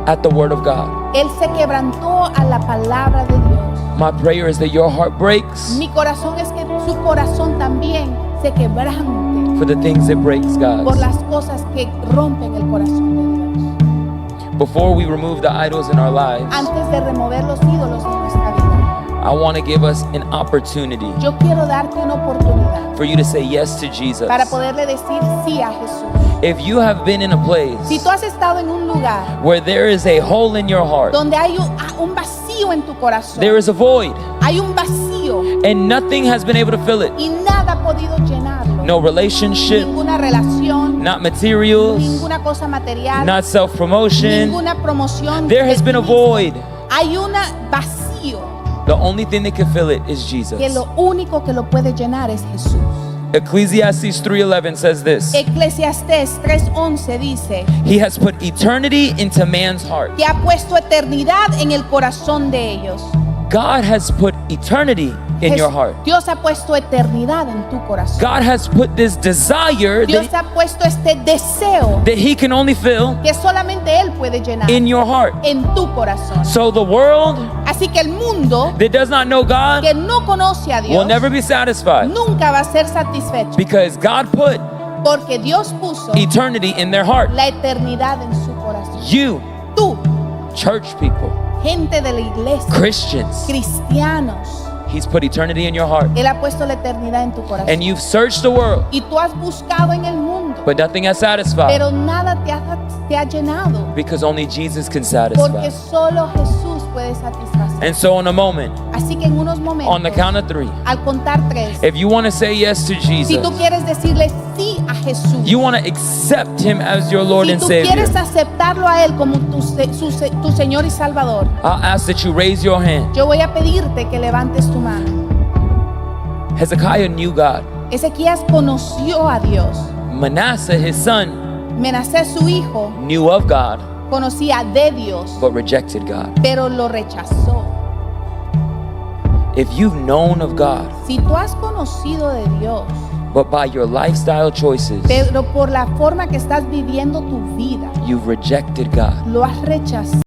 [SPEAKER 2] at the word of God.
[SPEAKER 1] Él se quebrantó a la palabra de Dios.
[SPEAKER 2] My prayer is that your heart breaks
[SPEAKER 1] Mi corazón es que su corazón también se quebrante
[SPEAKER 2] for the things that breaks
[SPEAKER 1] por
[SPEAKER 2] God.
[SPEAKER 1] las cosas que rompen el corazón de
[SPEAKER 2] Before we remove the idols in our lives,
[SPEAKER 1] Dios. Antes de remover los ídolos de nuestra vida,
[SPEAKER 2] I want to give us an opportunity
[SPEAKER 1] yo quiero darte una oportunidad
[SPEAKER 2] for you to say yes to Jesus.
[SPEAKER 1] para poderle decir sí a Jesús.
[SPEAKER 2] If you have been in a
[SPEAKER 1] Si
[SPEAKER 2] place
[SPEAKER 1] tú has estado en un lugar
[SPEAKER 2] where there is a hole in your heart,
[SPEAKER 1] donde hay un vacío en tu corazón,
[SPEAKER 2] there is a void,
[SPEAKER 1] hay un vacío
[SPEAKER 2] and nothing has been able to fill it.
[SPEAKER 1] y nada ha podido llenarlo,
[SPEAKER 2] No relationship,
[SPEAKER 1] ninguna relación,
[SPEAKER 2] not materials,
[SPEAKER 1] ninguna cosa material,
[SPEAKER 2] not self-promotion.
[SPEAKER 1] ninguna promoción.
[SPEAKER 2] There has
[SPEAKER 1] de
[SPEAKER 2] been a
[SPEAKER 1] ti mismo.
[SPEAKER 2] void.
[SPEAKER 1] Hay un vacío
[SPEAKER 2] The only thing that can fill it is Jesus.
[SPEAKER 1] que lo único que lo puede llenar es Jesús.
[SPEAKER 2] Ecclesiastes 3:11 says this.
[SPEAKER 1] Eclesiastés 3:11 dice
[SPEAKER 2] He has put eternity into man's heart.
[SPEAKER 1] que ha puesto eternidad en el corazón de ellos.
[SPEAKER 2] God has put eternity in your heart.
[SPEAKER 1] Dios ha puesto eternidad en tu corazón.
[SPEAKER 2] God has put this desire
[SPEAKER 1] Dios
[SPEAKER 2] that,
[SPEAKER 1] ha puesto este deseo
[SPEAKER 2] that He can only fill
[SPEAKER 1] que solamente Él puede llenar
[SPEAKER 2] in your heart.
[SPEAKER 1] en tu corazón.
[SPEAKER 2] So the world
[SPEAKER 1] Así que el mundo
[SPEAKER 2] that does not know God
[SPEAKER 1] que no conoce a
[SPEAKER 2] will
[SPEAKER 1] Dios
[SPEAKER 2] never be satisfied
[SPEAKER 1] nunca va a ser satisfecho
[SPEAKER 2] because God put
[SPEAKER 1] porque Dios puso
[SPEAKER 2] eternity in their heart.
[SPEAKER 1] la eternidad en su corazón.
[SPEAKER 2] You,
[SPEAKER 1] Tú,
[SPEAKER 2] church people,
[SPEAKER 1] gente de la iglesia,
[SPEAKER 2] Christians,
[SPEAKER 1] cristianos,
[SPEAKER 2] He's put eternity in your heart.
[SPEAKER 1] Él ha puesto la eternidad en tu corazón.
[SPEAKER 2] And you've searched the world,
[SPEAKER 1] Y tú has buscado en el mundo,
[SPEAKER 2] but nothing has satisfied
[SPEAKER 1] pero nada te ha llenado
[SPEAKER 2] because only Jesus can
[SPEAKER 1] porque
[SPEAKER 2] satisfy.
[SPEAKER 1] solo Jesús puede satisfacer.
[SPEAKER 2] And so in a moment,
[SPEAKER 1] Así que en unos
[SPEAKER 2] on the
[SPEAKER 1] momentos,
[SPEAKER 2] count of 3,
[SPEAKER 1] al contar 3,
[SPEAKER 2] if you want to say yes to
[SPEAKER 1] si
[SPEAKER 2] Jesus,
[SPEAKER 1] tú quieres decirle sí a Jesús,
[SPEAKER 2] you want to accept Him as your Lord
[SPEAKER 1] si
[SPEAKER 2] and
[SPEAKER 1] tú
[SPEAKER 2] Savior,
[SPEAKER 1] quieres aceptarlo a Él como tu Señor y Salvador,
[SPEAKER 2] I'll ask that you raise your hand.
[SPEAKER 1] yo voy a pedirte que levantes tu mano.
[SPEAKER 2] Hezekiah knew God.
[SPEAKER 1] Ezequías conoció a Dios.
[SPEAKER 2] Manasseh, his son,
[SPEAKER 1] Menasés, su hijo,
[SPEAKER 2] knew of God,
[SPEAKER 1] conocía de Dios,
[SPEAKER 2] but rejected God.
[SPEAKER 1] pero lo rechazó.
[SPEAKER 2] If you've known of God,
[SPEAKER 1] Si tú has conocido de Dios,
[SPEAKER 2] but by your lifestyle choices,
[SPEAKER 1] pero por la forma que estás viviendo tu vida,
[SPEAKER 2] you've rejected God,
[SPEAKER 1] lo has rechazado.